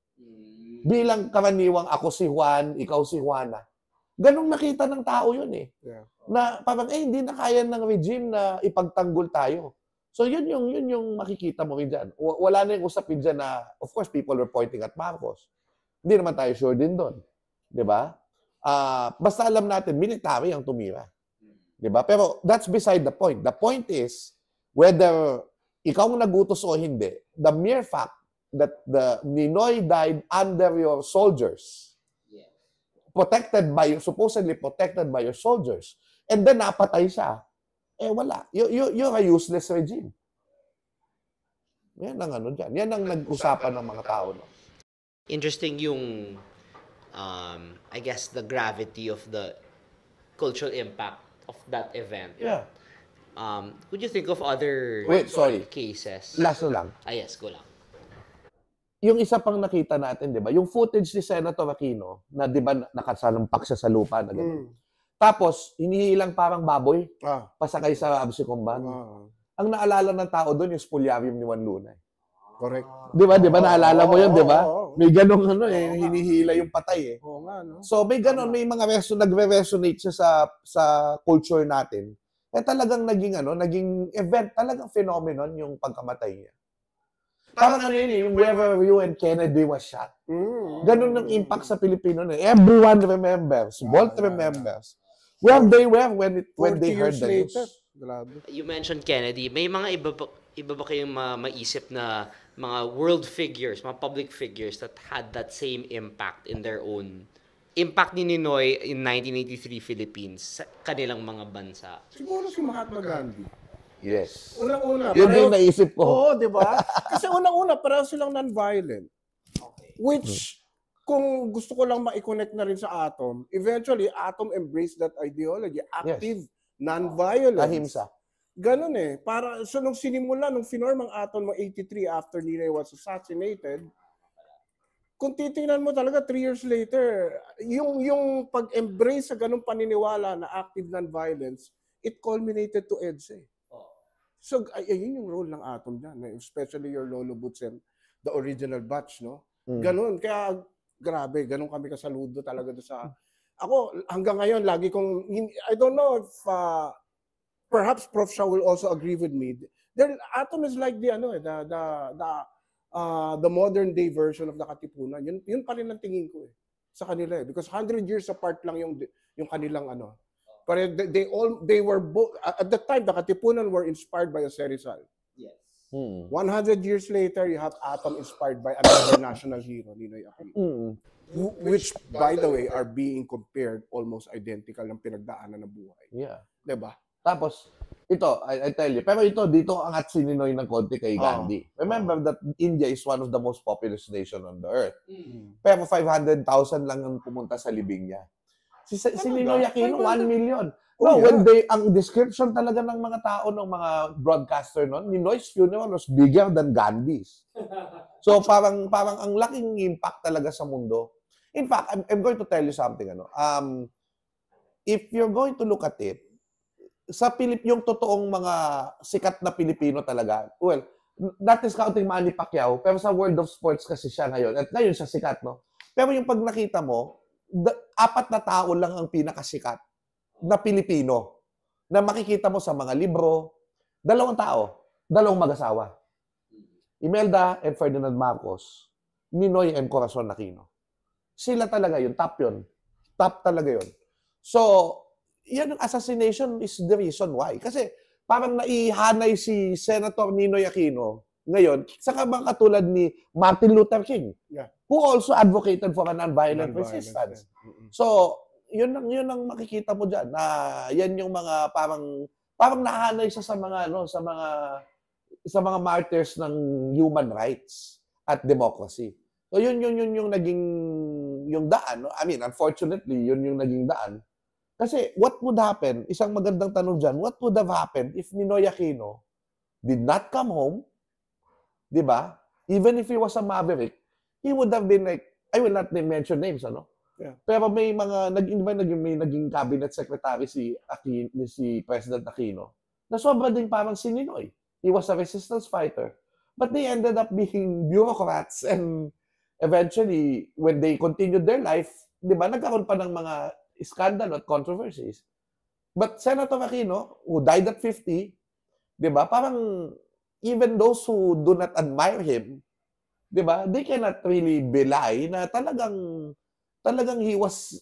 Bilang karaniwang ako si Juan, ikaw si Juana. Ganong nakita ng tao yun Yeah. Na parang hindi na kaya ng regime na ipagtanggol tayo. So yun yung makikita mo rin dyan. Wala na yung usapin dyan na, of course, people were pointing at Marcos. Hindi naman tayo sure din doon. Di ba? Basta alam natin, military ang tumira. Di ba? Pero that's beside the point. The point is, whether ikaw ang nagutos o hindi, the mere fact that the Ninoy died under your soldiers, supposedly protected by your soldiers, and then napatay siya, wala. You're a useless regime. Yan ang ano dyan. Yan ang nag-usapan ng mga tao. No? Interesting yung, I guess, the gravity of the cultural impact of that event. Yeah. Could you think of other cases? Last na lang. Yes, go lang. Yung isa pang nakita natin, di ba? Yung footage ni Senator Aquino, na di ba nakasalampak siya sa lupa na gano'n. Tapos, hinihilang parang baboy, pasakay sa Absecomban. Ang naalala ng tao doon, yung spoliarium ni Juan Luna. Correct. Di ba? Naalala mo yun, di ba? May ganong hinihila yung patay Oo nga, no? So, may ganon, may mga nagre-resonate siya sa culture natin. Talagang naging event, talagang phenomenon yung pagkamatay niya. Parang yung Wherever You and Kennedy was shot. Ganon ng impact sa Pilipino na. Everyone remembers. Bolt remembers. Where they were when they heard the news. You mentioned Kennedy. May mga iba ba kayong maisip na mga world figures, mga public figures that had that same impact in their own impact ni Ninoy in 1983 Philippines sa kanilang mga bansa? Siguro si Mahatma Gandhi. Yes. Unang-una. Yun yung naisip ko. Oo, di ba? Kasi unang-una, pareho silang non-violent. Which, kung gusto ko lang ma-connect na rin sa Atom, eventually, Atom embraced that ideology. Active, non-violence. Ahimsa. Ganun so, nung sinimula, nung finorm ang Atom noong 83 after Ninoy was assassinated, kung titingnan mo talaga 3 years later, yung pag-embrace sa ganung paniniwala na active non-violence, it culminated to EDSA. So, ayun yung role ng Atom dyan, especially your Lolo Boots and the original batch, no? Ganun. Kaya, grabe, ganun kami kasaludo talaga doon sa... Ako, hanggang ngayon, lagi kong... I don't know if... perhaps Prof. Shah will also agree with me. Atom is like the modern day version of the Katipunan. Yun pa rin ang tingin ko sa kanila because 100 years apart lang yung kanilang Pero they were both at the time the Katipunan were inspired by Jose Rizal. Yes. 100 years later you have Atom inspired by another national hero, Ninoy Aquino. Which by the way are being compared almost identical ng pinagdaanan ng buhay. Yeah. 'Di ba? Tapos ito, I tell you, pero dito angat si Ninoy ng konti kay Gandhi. Remember that India is one of the most populous nation on the earth. Pero 500,000 lang ang pumunta sa libing niya. Si Ninoy Aquino, 1 million. When ang description talaga ng mga tao, ng mga broadcaster noon, Ninoy's funeral was bigger than Gandhi's. So parang ang laking impact talaga sa mundo. In fact, I'm going to tell you something. If you're going to look at it, yung totoong mga sikat na Pilipino talaga, well, not discounting Manny Pacquiao, pero sa world of sports kasi siya ngayon, at ngayon siya sikat, no? Pero yung pag nakita mo, 4 na tao lang ang pinakasikat na Pilipino na makikita mo sa mga libro, 2 tao, 2 mag-asawa. Imelda and Ferdinand Marcos, Ninoy and Corazon Aquino. Sila talaga yun, top yun. Top talaga yun. So, yan ang assassination is the reason why. Kasi parang naihanay si Senator Ninoy Aquino ngayon, saka mga katulad ni Martin Luther King, who also advocated for a non-violent resistance. So, yun ang makikita mo diyan na yan yung mga parang nahanay siya sa mga martyrs ng human rights at democracy. So, yun yung naging yung daan, no? I mean, unfortunately, yun yung naging daan. Kasi what would happen, isang magandang tanong diyan, what would have happened if Ninoy Aquino did not come home? 'Di ba? Even if he was a maverick, he would have been like, I will not mention names, Yeah. Pero may mga naging cabinet secretary si President Aquino na sobra din parang si Ninoy. He was a resistance fighter. But they ended up being bureaucrats and eventually, when they continued their life, 'di ba, nagkaroon pa ng mga scandal at controversies. But Senator Aquino, who died at 50, 'di ba, parang even those who do not admire him, 'di ba, they cannot really belie na talagang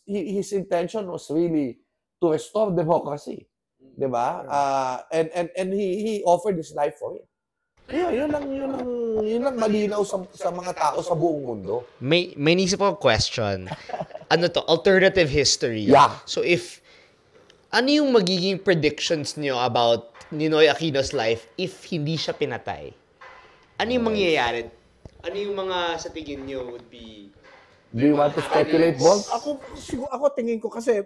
his intention was really to restore democracy, 'di ba? And he offered his life for it. Yeah, yun ang malinaw sa mga tao sa buong mundo. May naisip ako question. Ano to? Alternative history. Yeah. So ano yung magiging predictions niyo about Ninoy Aquino's life if hindi siya pinatay? Ano yung mangyayari? Ano yung mga sa tingin niyo would be... Do you want to speculate, Bolt? Ako tingin ko kasi,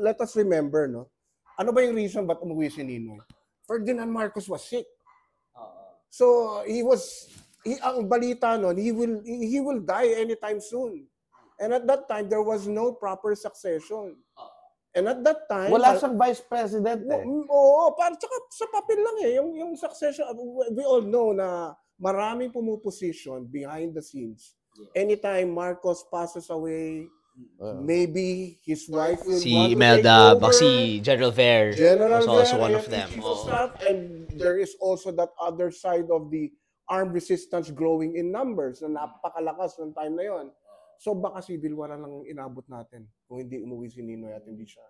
let us remember, no? Ano ba yung reason ba't umuwi si Ninoy? Ferdinand Marcos was sick. So, ang balita nun, he will die anytime soon. And at that time, there was no proper succession. And at that time... Wala siyang vice president eh. Oo, tsaka sa papel lang eh. Yung succession, we all know na maraming pumuposition behind the scenes. Anytime Marcos passes away, maybe his wife will Si want to Imelda, take over. si General Ver was also one of them. And there is also that other side of the armed resistance growing in numbers na napakalakas ng time na yon. So baka civil war lang inabot natin kung hindi umuwi si Ninoy at hindi siya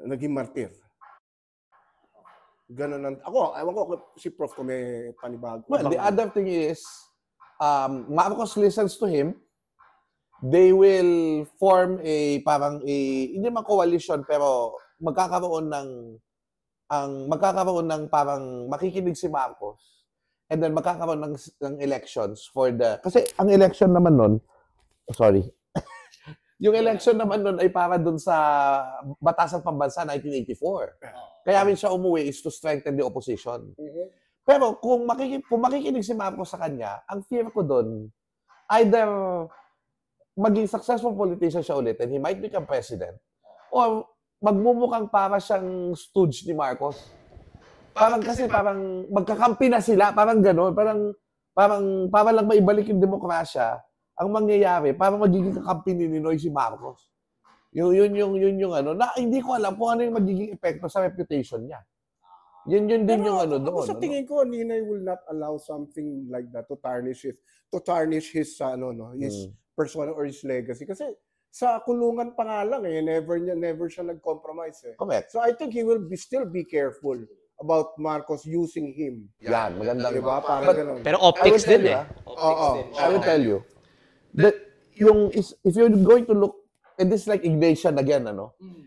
naging martir. Ganun ang... Ewan ko si Prof kung may panibago. Well, the other thing is, Marcos listens to him. They will form hindi man coalition, pero magkakaroon ng parang makikinig si Marcos. And then magkakaroon ng elections kasi ang election naman nun, sorry. Yung election naman nun ay para dun sa Batasang Pambansa 1984. Kaya rin siya umuwi is to strengthen the opposition. Pero kung makikinig si Marcos sa kanya, ang fear ko dun, either maging successful politician siya ulit and he might become president, or magmumukhang para siyang stooge ni Marcos. Parang magkakampi na sila, parang gano'n, para lang maibalik yung demokrasya. Ang mangyayari, parang magiging kakampi ni Ninoy si Marcos. Yun yung ano, na hindi ko alam kung ano yung magiging epekto sa reputation niya. Yun din yung ano doon. Sa tingin ko, Ninoy will not allow something like that to tarnish his persona or his legacy. Kasi sa kulungan pa nga lang never siya nag-compromise eh. Correct. So I think he will still be careful about Marcos using him. Yan, maganda. Diba? Parang ganun. Pero optics din eh. I will tell you. That if you're going to look, and this is like Ignatian again,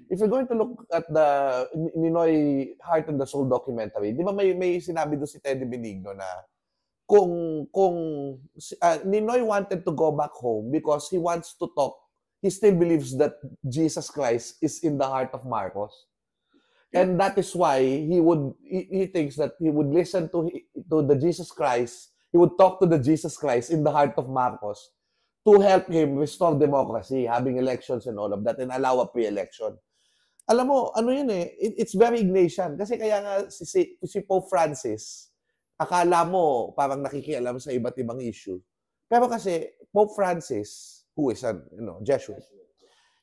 if you're going to look at the Ninoy Heart and the Soul documentary, di ba may sinabi doon si Teddy Benigno na kung Ninoy wanted to go back home because he wants to talk, he still believes that Jesus Christ is in the heart of Marcos. And that is why he thinks that he would listen to the Jesus Christ, he would talk to the Jesus Christ in the heart of Marcos to help him restore democracy, having elections and all of that, and allow a pre-election. Alam mo, ano yun it's very Ignatian. Kasi kaya nga si Pope Francis, akala mo parang nakikialam sa iba't ibang issue. Pero kasi Pope Francis, who is a Jesuit,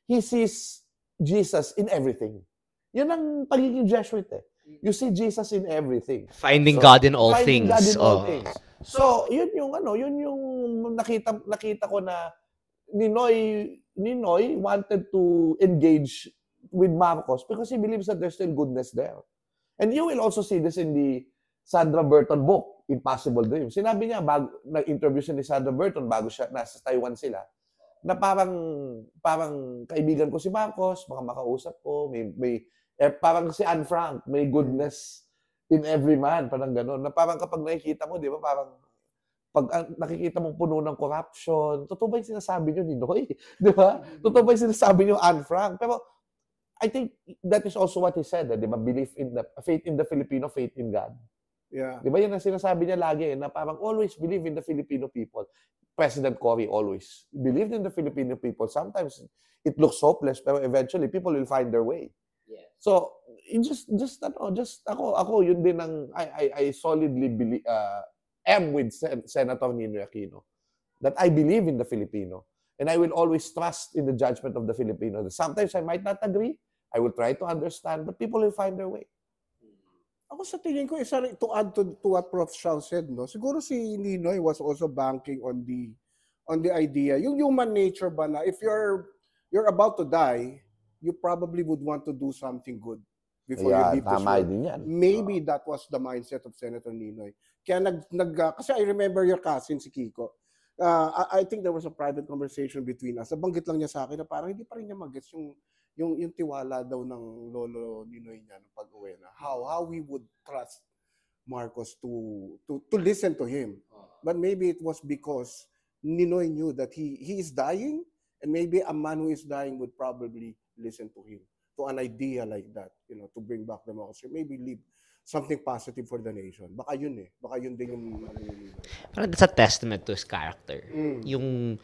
he sees Jesus in everything. Yun ang pagiging Jesuit eh. You see Jesus in everything. Finding God in all things. God in all things. So, yun yung nakita ko na Ninoy wanted to engage with Marcos because he believes that there's still goodness there. And you will also see this in the Sandra Burton book, Impossible Dreams. Sinabi niya, nag-interview siya ni Sandra Burton bago siya, nasa Taiwan sila, na parang kaibigan ko si Marcos, baka makausap ko, parang si Anne Frank, may goodness in every man, parang gano'n. Na parang kapag nakikita mo, di ba, parang pag nakikita mong puno ng corruption, totoo ba yung sinasabi niyo, Ninoy? Di ba? Totoo ba yung sinasabi niyo, Anne Frank? Pero I think that is also what he said, di ba? Faith in the Filipino, faith in God. Yeah. Di ba yun ang sinasabi niya lagi, na parang always believe in the Filipino people. President Cory always believed in the Filipino people. Sometimes it looks hopeless, pero eventually people will find their way. Yeah. So, ako yun din ang I solidly believe am with Senator Ninoy Aquino, that I believe in the Filipino and I will always trust in the judgment of the Filipino. Sometimes I might not agree, I will try to understand, but people will find their way. Ako sa tingin ko, to add to what Prof. Shao said, no? Siguro si Ninoy was also banking on the idea, yung human nature ba na if you're about to die, you probably would want to do something good before you leave this tama world. din yan. Maybe that was the mindset of Senator Ninoy. Kaya kasi I remember your cousin, si Kiko. I think there was a private conversation between us. Nabanggit lang niya sa akin na parang hindi pa rin niya mag-gets yung tiwala daw ng lolo Ninoy niya ng pag-uwi na how we would trust Marcos to listen to him. But maybe it was because Ninoy knew that he is dying, and maybe a man who is dying would probably listen to him, to an idea like that, to bring back democracy, maybe leave something positive for the nation. Baka yun baka yun din yung Parang that's a testament to his character. Yung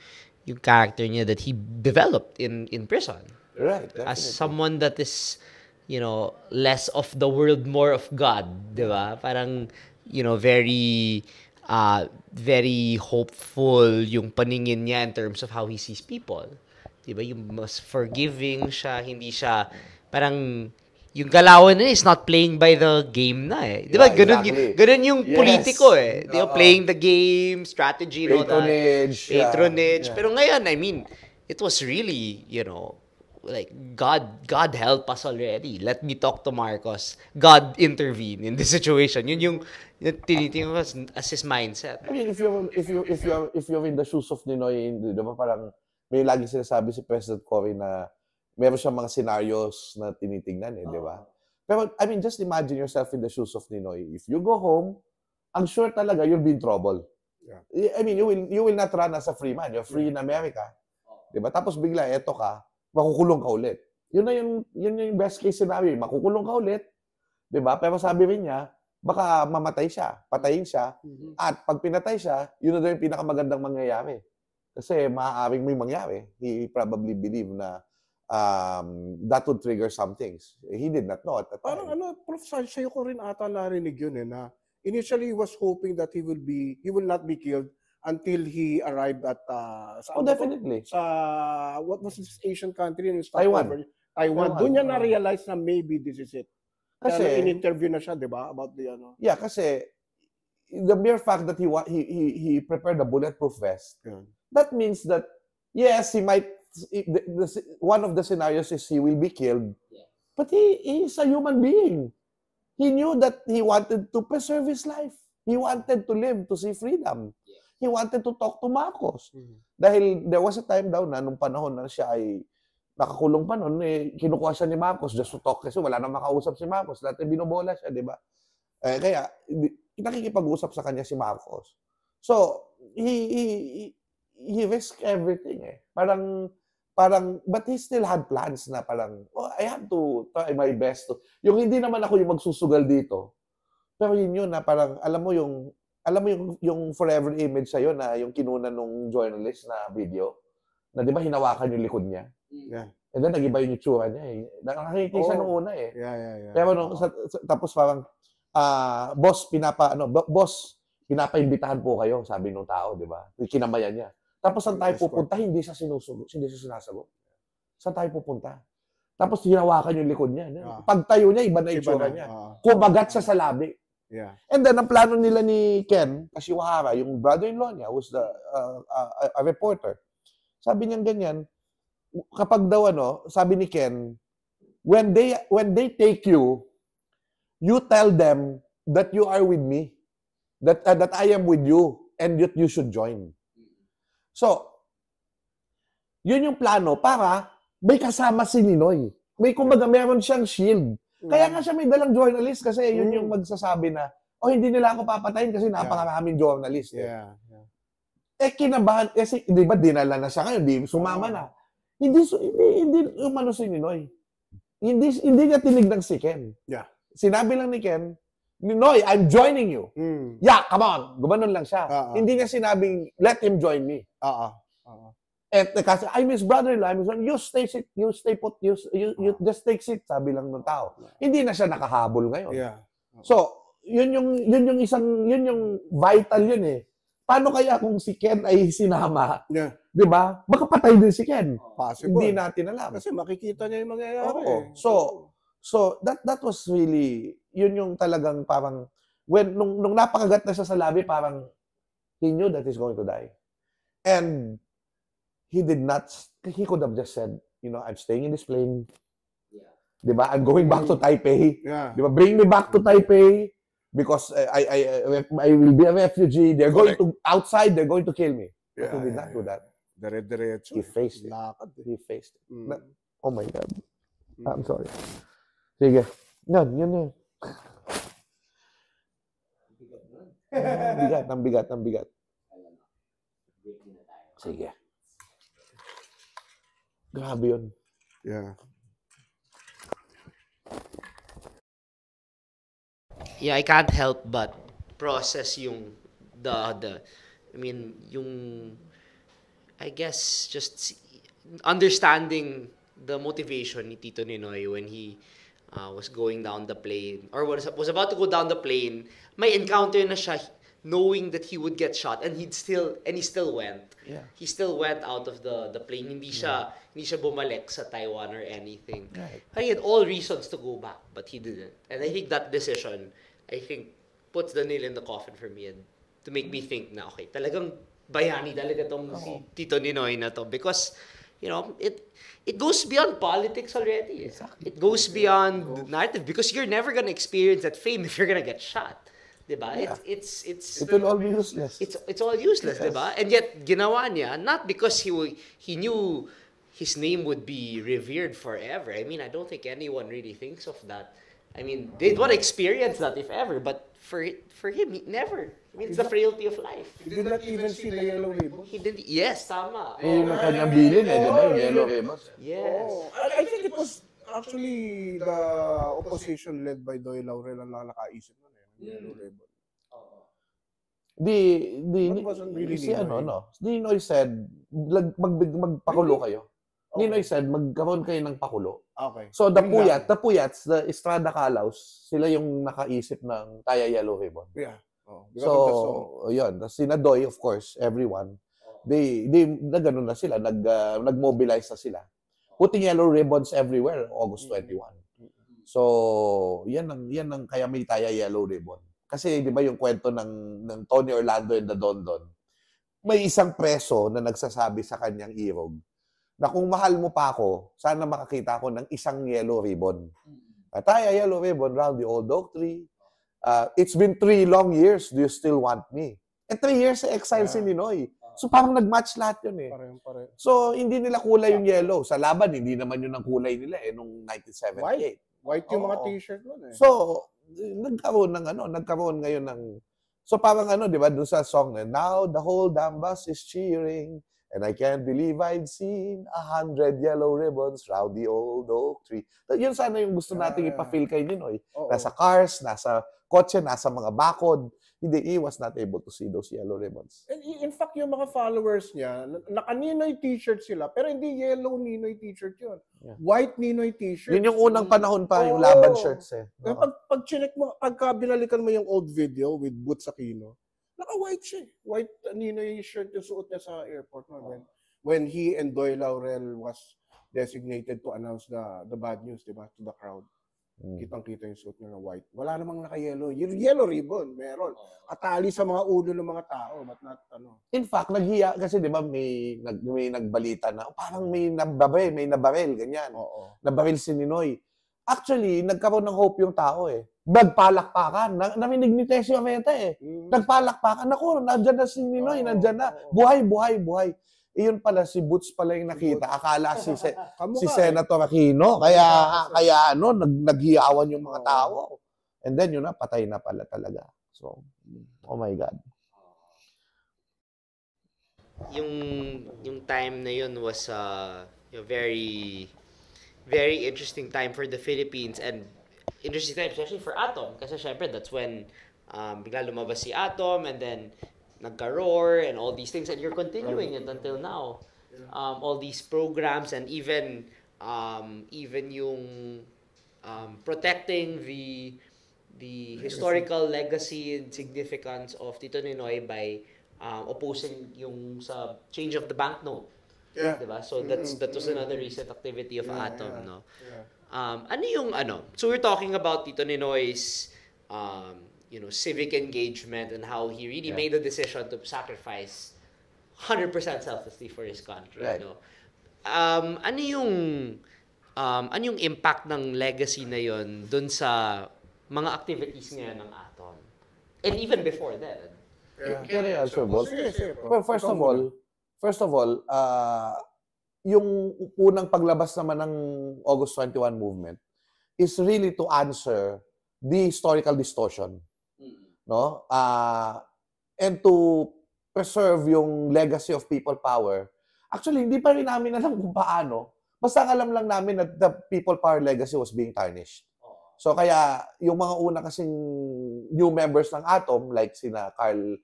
character niya that he developed in prison. Right. Definitely. As someone that is, less of the world, more of God, di ba? Parang, very very hopeful yung paningin niya in terms of how he sees people. Diba? Yung mas forgiving siya, hindi siya, parang, yung galawan na is not playing by the game na eh. Diba? Ganun yung politiko eh. Diba? Playing the game, strategy, patronage. Patronage. Pero ngayon, I mean, it was really, like, God help us already. Let me talk to Marcos. God intervene in this situation. Yun yung tinitingnan ko as his mindset. I mean, if you're in the shoes of Ninoy, di ba parang may lagi sinasabi si President Cory na meron siyang mga scenarios na tinitingnan di ba? Pero, I mean, just imagine yourself in the shoes of Ninoy. If you go home, I'm sure talaga you'll be in trouble. Yeah. I mean, you will not run as a free man. You're free in America. Di ba? Tapos bigla, eto ka, makukulong ka ulit. Yun yung best case scenario. Makukulong ka ulit. Di ba? Pero sabi rin niya, baka mamatay siya, patayin siya, at pag pinatay siya, yun na daw yung pinakamagandang mangyayari. Kasi maaaring may mangyari. He probably believed na that would trigger some things. He did not know at the time. Parang Prof. Sa'yo ko rin ata narinig yun na initially he was hoping that he will not be killed until he arrived at definitely. What was this Asian country? Taiwan. Doon niya na-realize na maybe this is it. Kasi in-interview na siya, di ba? About the Yeah, kasi the mere fact that he prepared a bulletproof vest, that means that yes, he might one of the scenarios is he will be killed, but he is a human being. He knew that he wanted to preserve his life. He wanted to live, to see freedom. He wanted to talk to Marcos. Dahil there was a time daw na nung panahon na siya ay nakakulong pa noon, kinukuha siya ni Marcos just to talk kasi wala nang makausap si Marcos. Dati binobola siya, di ba? Kaya, nakikipag-usap sa kanya si Marcos. So, he risked everything Parang, but he still had plans na parang, I have to try my best to. Yung hindi naman ako yung magsusugal dito. Pero yun na parang, alam mo yung forever image sa'yo na yung kinuna nung journalist na video, na di ba hinawakan yung likod niya? Yeah. And then, nag-iba yung itsura niya Nakakita siya nung una Yeah. Pero tapos parang, boss, pinapaimbitahan po kayo, sabi nung tao, di ba? Kinamayan niya. Tapos saan tayo pupunta? Hindi siya sinasagot. Saan tayo pupunta? Tapos hinawakan yung likod niya. Pagtayo niya, iba na itsura niya. Kumagat siya sa labi. Yeah. And then, ang plano nila ni Ken Kashiwahara, yung brother-in-law niya, who's a reporter, sabi niya ganyan, kapag daw sabi ni Ken, when they take you, you tell them that you are with me, that I am with you, and that you should join. So, yun yung plano para may kasama si Ninoy. Kumbaga, meron siyang shield. Kaya nga siya may dalang journalist kasi yun yung magsasabi na, hindi nila ako papatayin kasi napakaraming journalist. Yeah. Kinabahan, kasi di ba dinala na siya ngayon, sumama na. Hindi umano si Ninoy. Hindi niya tinignan si Ken. Yeah. Sinabi lang ni Ken, Ninoy, I'm joining you. Yeah, come on. Gumanon lang siya. Hindi niya sinabing, let him join me. Kasi I'm his brother-in-law, you stay put, you just take seat, sabi lang ng tao. Hindi na siya nakahabol ngayon. Yeah. So, yun yung vital yun Paano kaya kung si Ken ay sinama? Yeah. Di ba? Baka patay din si Ken. Possible. Hindi natin alam. Kasi makikita niya yung mangyayari. So that was really, yun yung talagang parang, nung napakagat na siya sa labi, parang, he knew that he's going to die. And, he could have just said, I'm staying in this plane. Di ba? I'm going back to Taipei. Yeah. Di ba? Bring me back to Taipei because I will be a refugee. They're going to, outside, they're going to kill me. But he did not do that. Dire-diretso. He faced it. Lakad eh. He faced it. Mm. Oh my God. I'm sorry. Sige. Yun. Ang bigat. Sige. Grabe yun. Yeah. Yeah, I can't help but process yung I guess just understanding the motivation ni Tito Ninoy when he was going down the plane or was about to go down the plane. May encounter na siya knowing that he would get shot and he still went. Yeah. He still went out of the plane. Hindi siya bumalik sa Taiwan or anything. Right. He had all reasons to go back, but he didn't. And I think that decision, puts the nail in the coffin for me and to make me think na, okay, talagang bayani talaga tong si Tito Ninoy na to. Because, it goes beyond politics already. Exactly. It goes beyond narrative because you're never gonna experience that fame if you're gonna get shot. Diba? Yeah. It will all be useless. It's all useless, yes. Diba? And yet, ginawa niya, not because he knew his name would be revered forever. I mean, I don't think anyone really thinks of that. I mean, they'd want to experience that if ever, but for him, he never. I mean, it's the frailty of life. He did not even see the yellow ribbon. He didn't. Yes, tama. Yung kanyang bilin di ba? Yung yellow ribbon. Yes. Oh, I think it was actually the opposition led by Doy Laurel ang nakaisip nun yellow ribbon. That wasn't really si Ninoy. Ninoy said, magpakulo kayo. Ninoy said, magkaroon kayo ng pakulo. Okay. So the Puyats, the Estrada Calaos, sila yung nakaisip ng Taya Yellow Ribbon. Yeah. Oh, so, yun. Sina Doy, of course, everyone, they nagano na sila, nag-mobilize na sila. Putting yellow ribbons everywhere, August 21. So, yan ang kaya may Taya Yellow Ribbon. Kasi, di ba yung kwento ng Tony Orlando and the Don Don, may isang preso na nagsasabi sa kanyang irog, na kung mahal mo pa ako, sana makakita ako ng isang yellow ribbon. Taya yellow ribbon round the old oak tree. It's been 3 long years. Do you still want me? 3 years sa exile si Ninoy. So parang nag-match lahat yun eh. Pare. So hindi nila kulay yung yellow. Sa laban, hindi naman yun ang kulay nila nung 1978. White yung mga t-shirt nun eh. So, nagkaroon ngayon ng... So parang di ba, doon sa song na, now the whole damn bus is cheering. And I can't believe I've seen 100 yellow ribbons round the old oak tree. Yun sana yung gusto nating ipa-feel kay Ninoy. Nasa cars, nasa kotse, nasa mga bakod. Hindi, he was not able to see those yellow ribbons. And in fact, yung mga followers niya, naka-Ninoy t-shirt sila, pero hindi yellow Ninoy t-shirt yun. Yeah. White Ninoy t-shirt. Yun yung unang panahon pa, yung laban shirts eh. Pag chinek mo, pagka binalikan mo yung old video with Boots Aquino, naka-white siya. White Ninoy shirt yung suot niya sa airport. No? When he and Doy Laurel was designated to announce the bad news, diba, to the crowd. Kitang-kita yung suot niya na white. Wala namang naka-yellow. Yung yellow ribbon, meron. Atali sa mga ulo ng mga tao, but not In fact, naghiya kasi 'di ba may nagbalita na parang may nabaril, ganyan. Nabaril si Ninoy. Actually, nagkaroon ng hope yung tao eh. Nagpalakpakan. Naminig ni Tessie Aventa eh. Nagpalakpakan. Naku, nandyan na si Ninoy, nandyan na. Buhay. Iyon pala, si Boots pala yung nakita. Akala si Senator Aquino. Kaya naghiyawan yung mga tao. And then, patay na pala talaga. So, oh my God. Yung time na yun was very, very interesting time for the Philippines and interesting time especially for Atom. Kasi syempre, that's when bigla lumabas si Atom and then nagka-roar and all these things and you're continuing it until now. All these programs and even yung protecting the historical legacy and significance of Tito Ninoy by opposing yung sa change of the banknote. Yeah. Diba? So that was another recent activity of Atom, no? Yeah. So we're talking about Tito Ninoy's civic engagement and how he really made the decision to sacrifice 100% selflessly for his country. Right. Ano yung ano yung impact ng legacy na yon dun sa mga activities ngayon ng Atom? And even before that. Can I answer, boss? Sige. Well, first of all, yung unang paglabas naman ng August 21 movement is really to answer the historical distortion, no? And to preserve yung legacy of people power. Actually, hindi pa rin namin alam kung paano. Basta alam lang namin that the people power legacy was being tarnished. So kaya yung mga una kasing new members ng Atom like sina Carl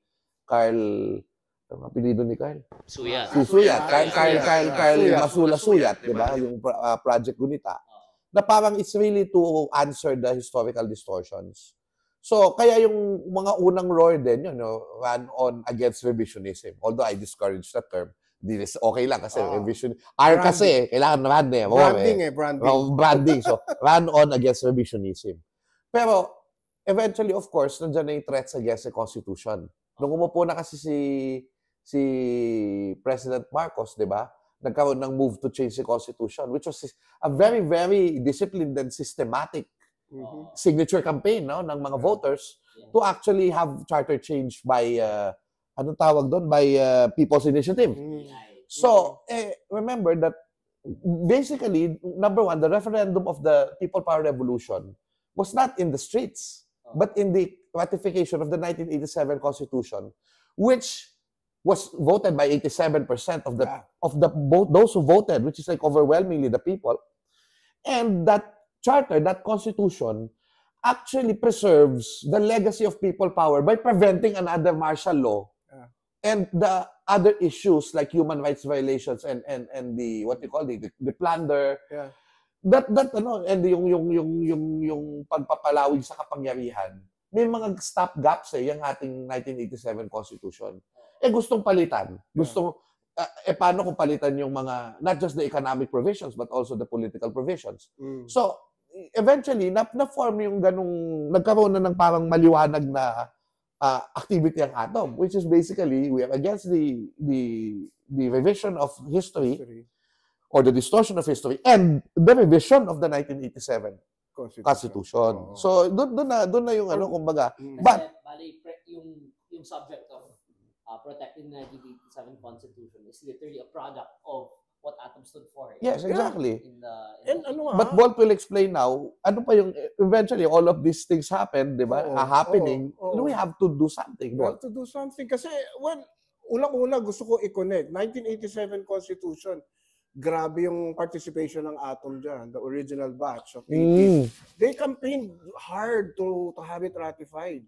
ang apelyido ni Carl? Suyat. Si Suyat. Carl Masula Suyat, di ba? Yung Project Gunita. Na parang it's really to answer the historical distortions. So, kaya yung mga unang roar din, ran on against revisionism. Although I discourage that term. Okay lang kasi revision. Kasi, kailangan run eh. Branding. So, run on against revisionism. Pero, eventually, of course, nandiyan na yung threats against the Constitution. Nung umupo na kasi si President Marcos, di ba? Nagkaroon ng move to change the Constitution, which was a very, very disciplined and systematic signature campaign ng mga voters to actually have charter change by, anong tawag doon? By People's Initiative. So, remember that basically, number one, the referendum of the People Power Revolution was not in the streets, but in the ratification of the 1987 Constitution, which was voted by 87% of those who voted, which is like overwhelmingly the people. And that charter, that constitution, actually preserves the legacy of people power by preventing another martial law and the other issues like human rights violations and the what you call the plunder. That and yung pagpapalawig sa kapangyarihan. May mga stop gaps yung ating 1987 Constitution. Gustong palitan. Paano kung palitan yung mga, not just the economic provisions, but also the political provisions. So, eventually, na-form yung nagkaroon na ng parang maliwanag na activity ang Atom, which is basically, we are against the revision of history, or the distortion of history, and the revision of the 1987 Constitution. So, doon na yung kumbaga. But, yung subject of protecting the 1987 Constitution is literally a product of what Atom stood for. Yes, exactly. But Bolt will explain now, ano pa yung, eventually, all of these things happen, di ba, happening, we have to do something. We have to do something. Kasi, unang-una gusto ko i-connect. 1987 Constitution, grabe yung participation ng Atom dyan, the original batch of 80s. They campaigned hard to have it ratified.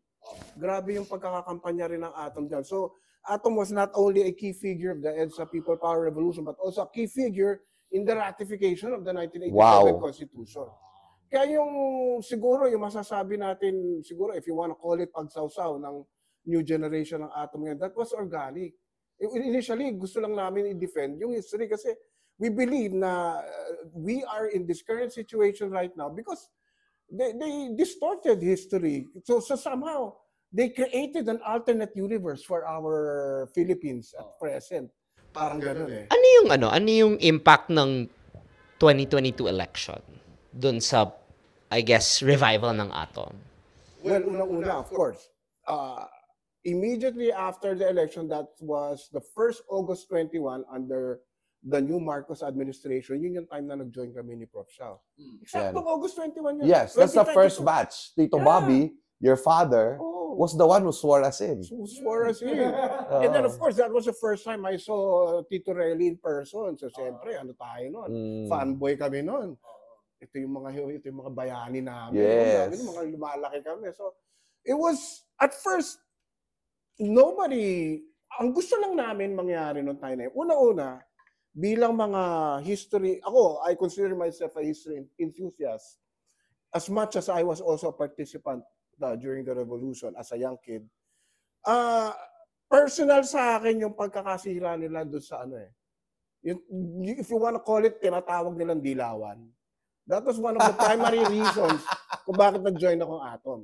Grabe yung pagkakakampanya rin ng Atom dyan. So, Atom was not only a key figure of the EDSA People Power Revolution, but also a key figure in the ratification of the 1987 Constitution. Kaya yung, siguro, yung masasabi natin, siguro, if you want to call it pagsawsaw ng new generation ng Atom ngayon, that was organic. Initially, gusto lang namin i-defend yung history kasi we believe na we are in this current situation right now because they distorted history. So somehow, they created an alternate universe for our Philippines at present. Parang gano'n eh. Ano yung impact ng 2022 election dun sa, I guess, revival ng Atom? Well, unang-una, of course. Immediately after the election, that was the first August 21 under the new Marcos administration, yun yung time na nag-join kami ni Prof. Shao. Exacto, August 21 yun. Yes, that's the first batch. Tito Bobby, your father, was the one who swore us in. And then, of course, that was the first time I saw Tito Relly in person. So, siyempre, ano tayo nun? Fanboy kami nun. Ito yung mga bayani namin. Yes. Mga lumalaki kami. So, it was, at first, nobody, ang gusto lang namin mangyari noong time na yun. Una-una, bilang mga history, I consider myself a history enthusiast. As much as I was also a participant during the revolution as a young kid. Personal sa akin yung pagkakasira nila doon sa if you want to call it, tinatawag nilang dilawan. That was one of the primary reasons kung bakit nag-join akong Atom.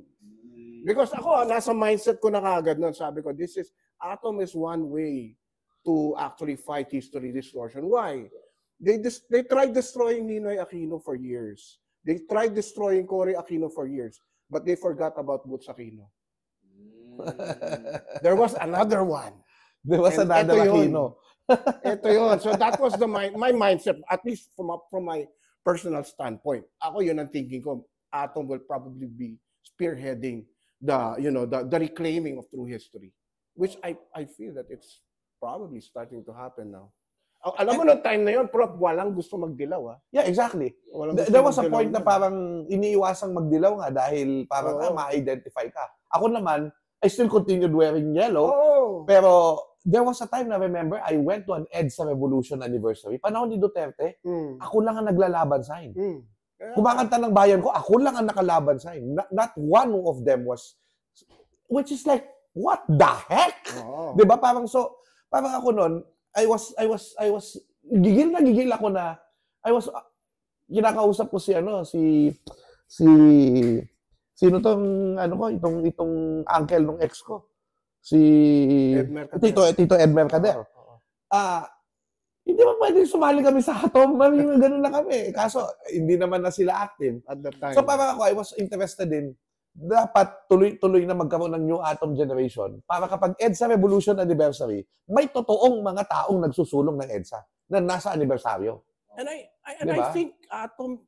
Because ako, nasa mindset ko na kagad nun. Sabi ko, Atom is one way to actually fight history distortion. Why? They tried destroying Ninoy Aquino for years. They tried destroying Cory Aquino for years, but they forgot about Butch Aquino. There was another one. There was And another ito yun. Aquino. Ito yun. So that was my mindset, at least from my personal standpoint. Ako yun ang thinking ko. Atom will probably be spearheading the reclaiming of true history, which I feel that it's probably starting to happen now. Alam mo, noong time na yun, Prof, walang gusto magdilaw. Yeah, exactly. Walang gusto There was a magdilaw point na nun. parang iniiwasang magdilaw nga dahil parang Oo. ma-identify ka. Ako naman, I still continued wearing yellow. Oo. Pero there was a time na remember, I went to an EDSA Revolution anniversary. Panahon ni Duterte, ako lang ang naglalaban sign. Kaya- Kumakanta ng bayan ko, ako lang ang nakalaban sign. Not one of them was, which is like, what the heck? Oo. Di ba? Parang ako nun, I was, gigil ako na, kinakausap ko sino tong, itong uncle ng ex ko? Edmer Cader. Tito Edmer Cader. Hindi ba pwedeng sumali kami sa Atom? Ganun na kami. Kaso, hindi naman na sila active. At that time. So parang ako, I was interested in, dapat tuloy na magkaroon ng new Atom generation para kapag EDSA Revolution Anniversary, may totoong mga taong nagsusulong ng EDSA na nasa anibersaryo. And I Diba? think Atom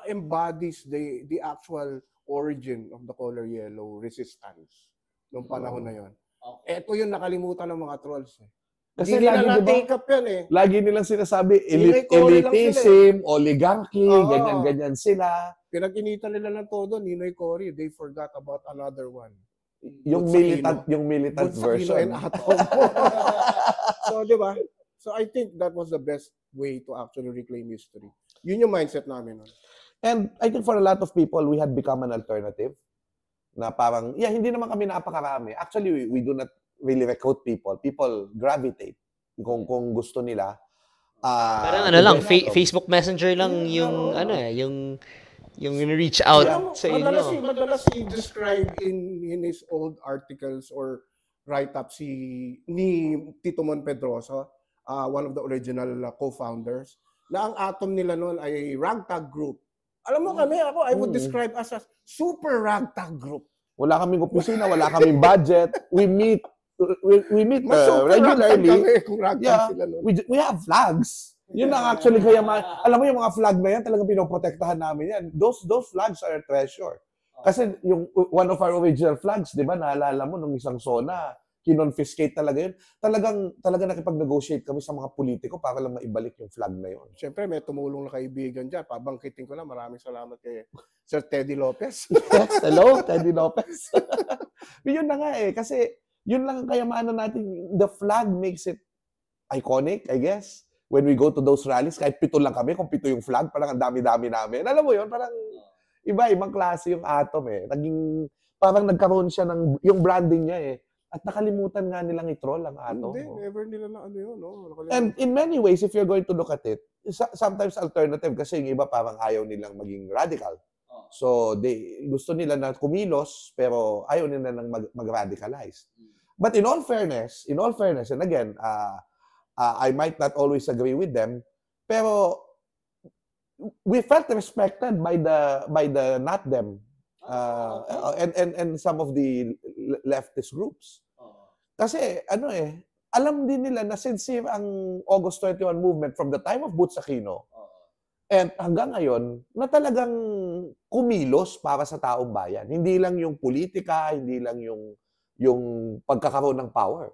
embodies the actual origin of the color yellow resistance noong panahon na yon. Okay. Ito yung nakalimutan ng mga trolls. Kasi Hindi nila lagi, diba, na-take up yan eh. lagi nilang sinasabi, Ninoy Cory lang elitism, oligarchy, Oo. ganyan-ganyan sila. Pinag-initan nila ng todo, Ninoy Cory. They forgot about another one. Yung Butch militant Butch Aquino and version. Atom. So, di ba? So, I think that was the best way to actually reclaim history. Yun yung mindset namin. No? And I think for a lot of people, we had become an alternative. Na parang, hindi naman kami napakarami. Actually, we do not really recruit people. People gravitate kung gusto nila. Parang to lang, join Atom. Facebook Messenger lang yung yung reach out sa inyo. Madalas i-describe in his old articles or write-ups ni Tito Mon Pedroso, one of the original co-founders, na ang Atom nila noon ay ragtag group. Alam mo kami, I would describe us as super ragtag group. Wala kaming opisina, wala kaming budget. We meet Mas super ragtag regularly. kami kung ragtag Yeah, sila noon. we have flags. Yun ang actually kaya alam mo yung mga flag na yan, talagang pinoprotektahan namin yan. Those flags are a treasure. Kasi yung one of our original flags, 'di ba? Naalala mo nung isang SONA, kinonfiscate talaga yun. Talagang nakipag-negotiate kami sa mga politiko para lang maibalik yung flag na yun. Siyempre, may tumulong na kaibigan dyan. Pabangkitin ko na, maraming salamat kay Sir Teddy Lopez. Yes, hello, Teddy Lopez. Yun na nga kasi yun lang ang kayamanan natin. The flag makes it iconic, I guess. When we go to those rallies, kahit 7 lang kami, kung 7 yung flag, parang ang dami-dami namin. Alam mo yun, parang ibang klase yung Atom Naging, parang nagkaroon siya ng, yung branding niya At nakalimutan nga nilang i-troll ang Atom. Hindi, never nila na ano yun. No? And in many ways, if you're going to look at it, sometimes alternative kasi yung iba parang ayaw nilang maging radical. So, gusto nila na kumilos, pero ayaw nila nang mag-radicalize. But in all fairness, and again, I might not always agree with them, pero we felt respected by the not them and some of the leftist groups. Kasi alam din nila na sincere ang August 21 movement from the time of Butch Aquino and hanggang ngayon na talagang kumilos para sa taong bayan. Hindi lang yung politika, hindi lang yung pagkakaroon ng power.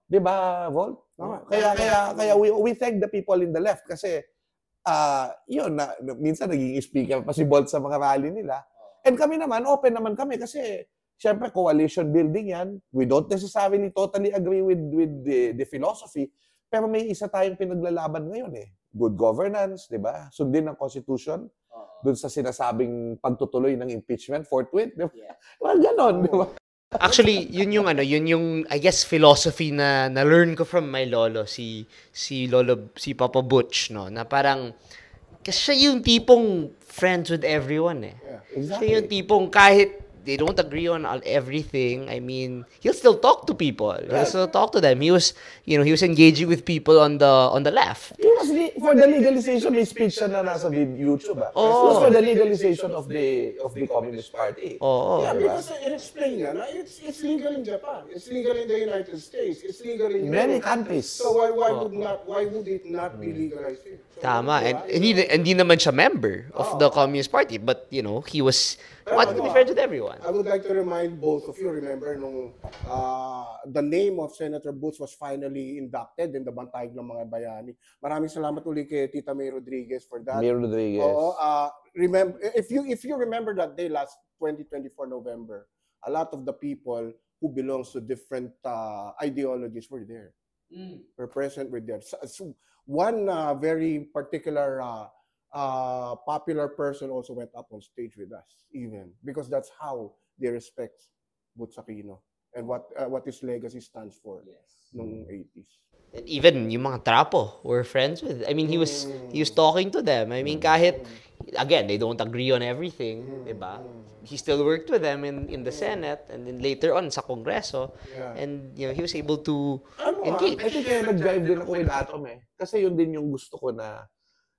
'Di ba, Volt? Kaya we thank the people in the left kasi yun na minsan naging speaker pa si Volt sa mga rally nila. And kami naman open naman kami kasi syempre coalition building 'yan. We don't necessarily totally agree with the philosophy, pero may isa tayong pinaglalaban ngayon Good governance, 'di ba? Sundin ang constitution. Doon sa sinasabing pagtutuloy ng impeachment forthwith, 'di ba? Well, ganon, 'di ba? Actually, yun yung I guess philosophy na learn ko from my lolo, si Papa Butch, no, na parang kasi siya yung tipong friends with everyone Exactly. Siya yung tipong kahit they don't agree on everything, I mean, he'll still talk to people. He'll still talk to them. He was, he was engaging with people on the left. It was for the legalization, may speech siya na nasa YouTube. It was for the legalization of the Communist Party. Yeah, because it explained it's legal in Japan. It's legal in the United States. It's legal in Many Europe. countries. So why would it not be legalized here? So, Tama. And hindi naman siya member of the Communist Party, but he was wanted to be friends with everyone. I would like to remind both of you, remember nung the name of Senator Boots was finally inducted in the Bantayog ng mga Bayani. Maraming salamat uli kay Tita May Rodriguez for that. May Rodriguez. Remember, if you remember that day last 2024 November, a lot of the people who belongs to different ideologies were there. Were present with there. So one very particular popular person also went up on stage with us, even because that's how they respect Boots Aquino and what his legacy stands for. Nung 80s. And even yung mga trapo were friends with. I mean, he was talking to them. I mean, kahit again, they don't agree on everything, diba? He still worked with them in the Senate and then later on sa Kongreso. And he was able to engage. I think kaya nag-drive din ako with Atom Kasi yun din yung gusto ko na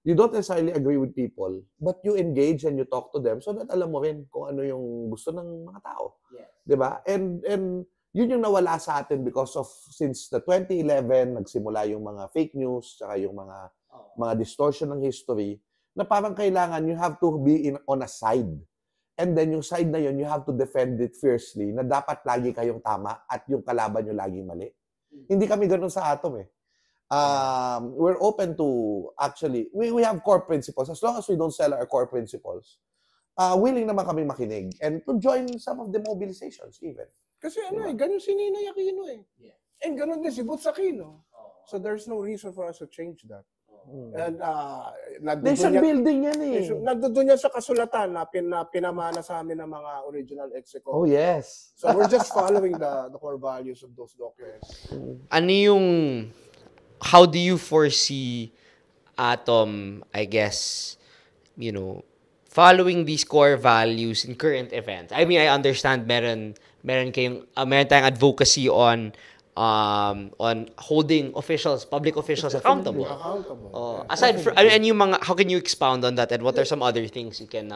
you don't necessarily agree with people, but you engage and you talk to them so that alam mo rin kung ano yung gusto ng mga tao. Diba? And yun yung nawala sa atin because of since the 2011 nagsimula yung mga fake news saka yung mga distortion ng history na parang kailangan you have to be on a side. And then yung side na yun, you have to defend it fiercely na dapat lagi kayong tama at yung kalaban nyo laging mali. Hindi kami ganun sa Atom we're open to actually, we have core principles. As long as we don't sell our core principles, willing naman kami makinig and to join some of the mobilizations even. Kasi ganun si Ninoy Aquino And ganun din si Boots Aquino. So there's no reason for us to change that. And nation building yan Nandun yan sa kasulatan na pinamana sa amin ng mga original execo. Oh yes. So we're just following the core values of those documents. Ano yung how do you foresee Atom, I guess, following these core values in current events? I mean, I understand meron tayong advocacy on holding public officials accountable. Aside from, and yung mga, how can you expound on that and what are some other things you can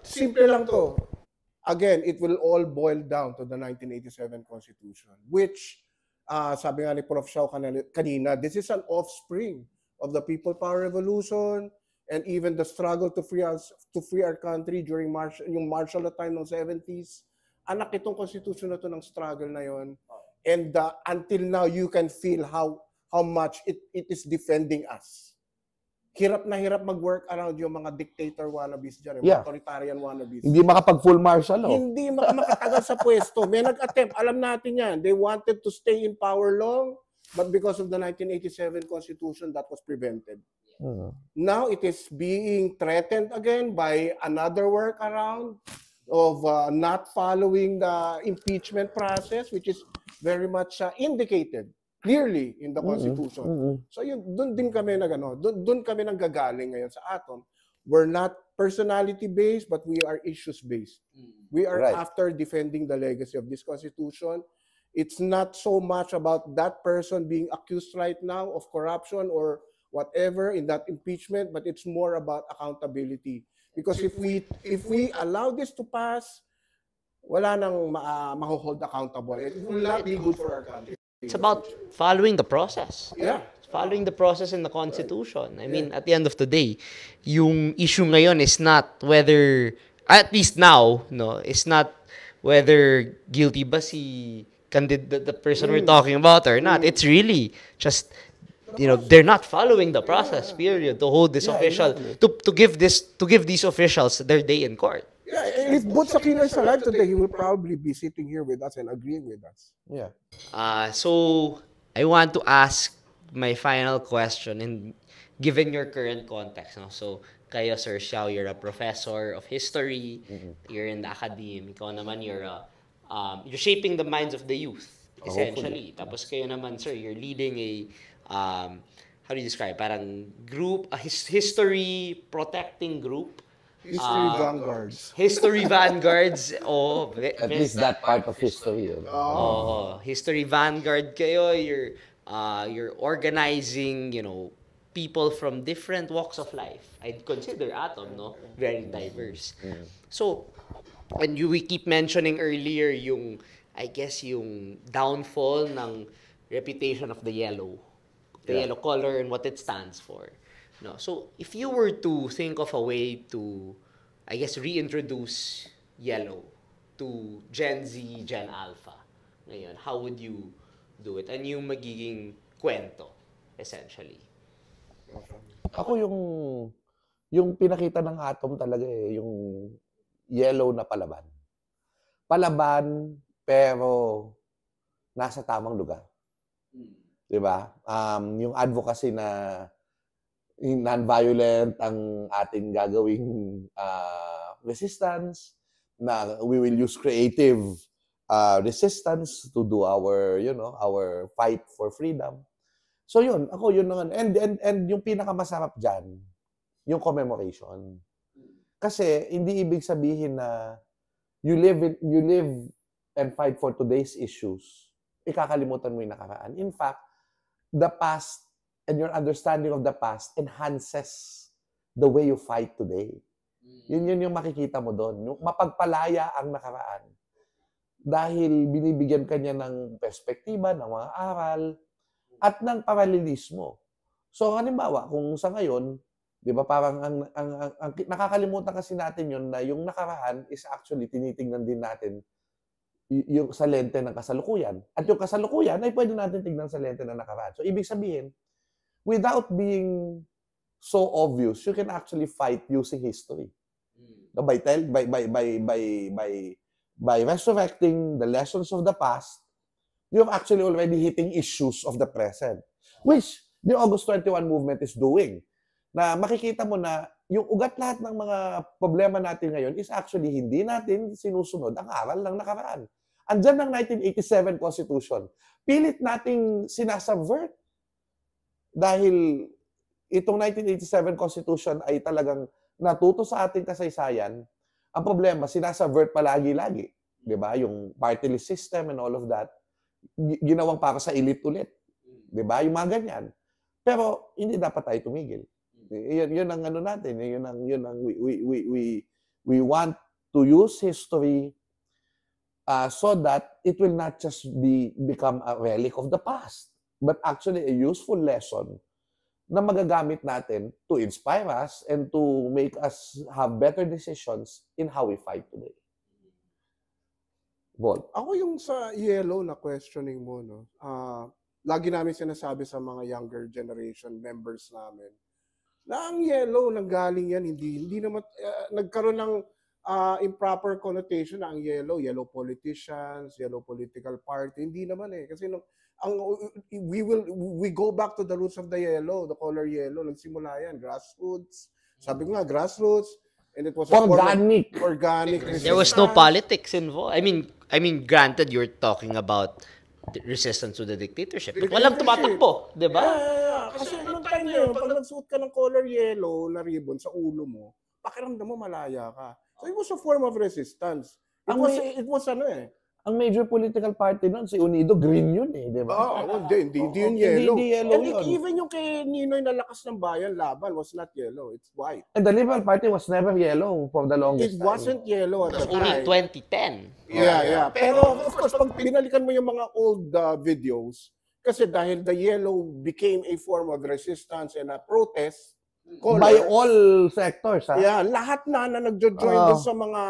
simple lang to. Again, it will all boil down to the 1987 Constitution, which sabi nga ni Prof. Xiao kanina, this is an offspring of the People Power Revolution and even the struggle to free our country during yung martial law time ng 70s. Anak itong constitution na to ng struggle na yon. And until now, you can feel how much it is defending us. Hirap na hirap mag-work around yung mga dictator wannabes dyan, yung authoritarian wannabes. Hindi makapag-full martial law. Hindi makatagal sa pwesto. May nag-attempt. Alam natin yan. They wanted to stay in power long, but because of the 1987 Constitution, that was prevented. Now, it is being threatened again by another workaround of not following the impeachment process, which is very much indicated clearly in the Constitution. So yun, doon din kami doon kami nanggagaling ngayon sa Atom. We're not personality-based, but we are issues-based. We are after defending the legacy of this Constitution. It's not so much about that person being accused right now of corruption or whatever in that impeachment, but it's more about accountability. Because if we allow this to pass, wala nang maho-hold accountable. It will not be good for our country. It's about following the process. Yeah. Following the process in the Constitution. I mean, at the end of the day, yung issue ngayon is not whether, at least now, it's not whether guilty ba si the person we're talking about or not. It's really just, they're not following the process, period, to hold this official, to give these officials their day in court. Yeah, if Boots Aquino is alive today, he will probably be sitting here with us and agreeing with us. Yeah. So I want to ask my final question, and given your current context, so kayo, Sir Xiao, you're a professor of history, you're in the academe, ikaw naman you're shaping the minds of the youth, essentially. Tapos kayo naman, sir, you're leading a how do you describe? Parang group, a history protecting group History vanguards. History vanguards. Oh, At least that part of history. You know? Oh, history vanguard kayo. You're organizing, people from different walks of life. I'd consider Atom, no? Very diverse. So, and we keep mentioning earlier I guess yung downfall ng reputation of the yellow color and what it stands for. No. So, if you were to think of a way to, I guess, reintroduce yellow to Gen Z, Gen Alpha, ngayon, how would you do it? Ano yung magiging kwento, essentially? Ako yung pinakita ng Atom talaga yung yellow na palaban. Palaban, pero nasa tamang lugar. Diba? Yung advocacy na non-violent ang ating gagawing resistance, na we will use creative resistance to do our fight for freedom. So yun, ako yun naman. And yung pinakamasarap dyan, yung commemoration. Kasi hindi ibig sabihin na you live and fight for today's issues, ikakalimutan mo yung nakaraan. In fact, the past and your understanding of the past enhances the way you fight today. Yun yung makikita mo doon. Yung mapagpalaya ang nakaraan. Dahil binibigyan kanya ng perspektiba, ng mga aral, at ng paralelismo. So, halimbawa, kung sa ngayon, di ba, parang ang nakakalimutan kasi natin yun na yung nakaraan is actually tinitingnan din natin yung sa lente ng kasalukuyan. At yung kasalukuyan ay pwede natin tingnan sa lente ng nakaraan. So, ibig sabihin, without being so obvious, you can actually fight using history. By resurrecting the lessons of the past, you're actually already hitting issues of the present, which the August 21 movement is doing. Na makikita mo na yung ugat lahat ng mga problema natin ngayon is actually hindi natin sinusunod ang aral ng nakaraan. Andyan ng 1987 Constitution. Pilit nating sinasubvert. Dahil itong 1987 Constitution ay talagang natuto sa ating kasaysayan. Ang problema, sinasubvert palagi-lagi. Diba? Yung party list system and all of that, ginawang para sa elite ulit. Diba? Yung mga ganyan. Pero hindi dapat tayo tumigil. Yun ang ano natin. We want to use history so that it will not just become a relic of the past, but actually a useful lesson na magagamit natin to inspire us and to make us have better decisions in how we fight today. Vol. Ako yung sa yellow na questioning mo, no? Lagi namin sinasabi sa mga younger generation members namin na ang yellow nanggaling yan, hindi naman nagkaroon ng improper connotation na ang yellow politicians, yellow political party. Hindi naman eh. Kasi we go back to the roots of the yellow, the color yellow. Nagsimula yan, grassroots. Sabi ko nga, grassroots. And it was organic. There was no politics involved. I mean, granted, you're talking about resistance to the dictatorship. But walang tumatakbo, di ba? Yeah. Kasi nung time yun, pag nagsuot ka ng color yellow na ribbon sa ulo mo, pakiramdam mo malaya ka. So it was a form of resistance. It was ano eh. Ang major political party nun, si Unido, green yun eh, di ba? Hindi yun yellow. Hindi yellow And yun. even yung kay Ninoy na Lakas ng Bayan, laban, was not yellow. It's white. And the Liberal Party was never yellow for the longest It wasn't yellow at the Only time. 2010. Yeah. Pero of course, pag binalikan mo yung mga old videos, kasi dahil the yellow became a form of resistance and a protest, color, by all sectors, ha? Yeah, lahat na nagjo-join doon sa mga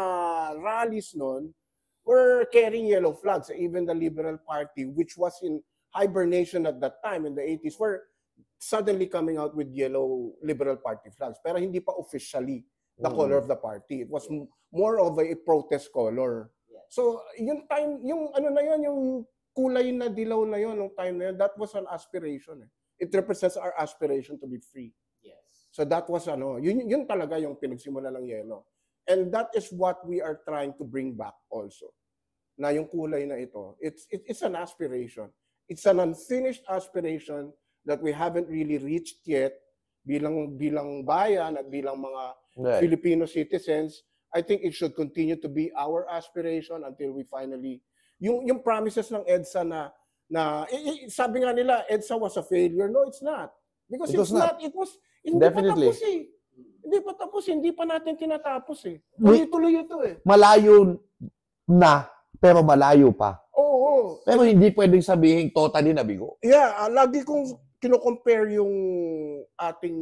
rallies noon were carrying yellow flags. Even the Liberal Party, which was in hibernation at that time in the 80s, were suddenly coming out with yellow Liberal Party flags. Pero hindi pa officially the color of the party. It was more of a protest color. So, yung time, yung ano na yun, yung kulay na dilaw na yun, nung time na yun, that was an aspiration. It represents our aspiration to be free. Yes. So that was yun talaga yung pinagsimula ng yellow. And that is what we are trying to bring back also. Na yung kulay na ito, it's an aspiration. It's an unfinished aspiration that we haven't really reached yet bilang bayan at bilang mga Right. Filipino citizens. I think it should continue to be our aspiration until we finally yung promises ng EDSA sabi nga nila EDSA was a failure. No, it's not. Because It was not. Hindi Definitely. pa tapos eh. Hindi pa tapos, hindi pa natin tinatapos eh. Tuloy-tuloy ito eh. Malayo na, pero malayo pa. Oo. Pero hindi pwedeng sabihin totally nabigo. Yeah, lagi kong kino-compare yung ating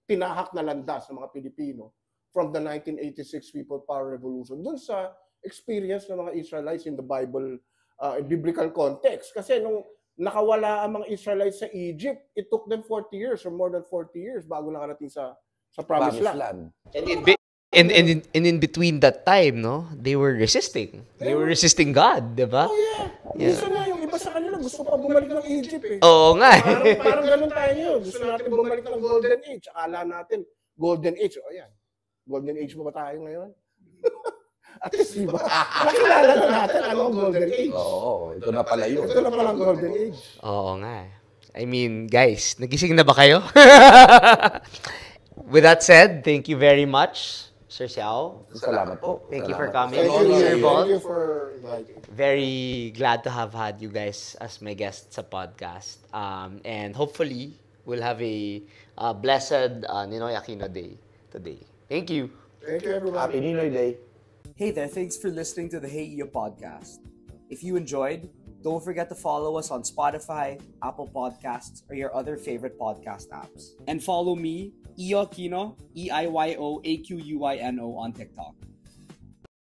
tinahak na landas ng mga Pilipino from the 1986 People Power Revolution dun sa experience ng mga Israelites in the Bible, biblical context. Kasi nung nakawala ang mga Israelites sa Egypt, it took them 40 years or more than 40 years bago nakarating sa Promised Land. And in between that time, no, they were resisting. They were resisting God, di ba? Oh yeah. Minsan na yung iba sa kanila gusto pa bumalik ng Egypt eh. Oo nga. Parang ganun tayo yun. Gusto natin bumalik ng Golden Age. Akala natin, Golden Age. O yan. Golden Age pa ba tayo ngayon? At least, di ba? Nakilala na natin ano ang Golden Age. Oo, ito na pala yun. Ito na palang Golden Age. Oo nga. I mean, guys, nagising na ba kayo? With that said, thank you very much, Sir Xiao. Salamat po. Thank you for Salamat. coming. Thank you. Sir Bol. Thank you for inviting. Very glad to have had you guys as my guests sa podcast. And hopefully, we'll have a blessed Ninoy Aquino Day today. Thank you. Thank you, everybody. Happy Ninoy Day. Hey there, thanks for listening to the Hey Iyo podcast. If you enjoyed, don't forget to follow us on Spotify, Apple Podcasts, or your other favorite podcast apps. And follow me, Iyo Aquino, EIYOAQUYNO on TikTok.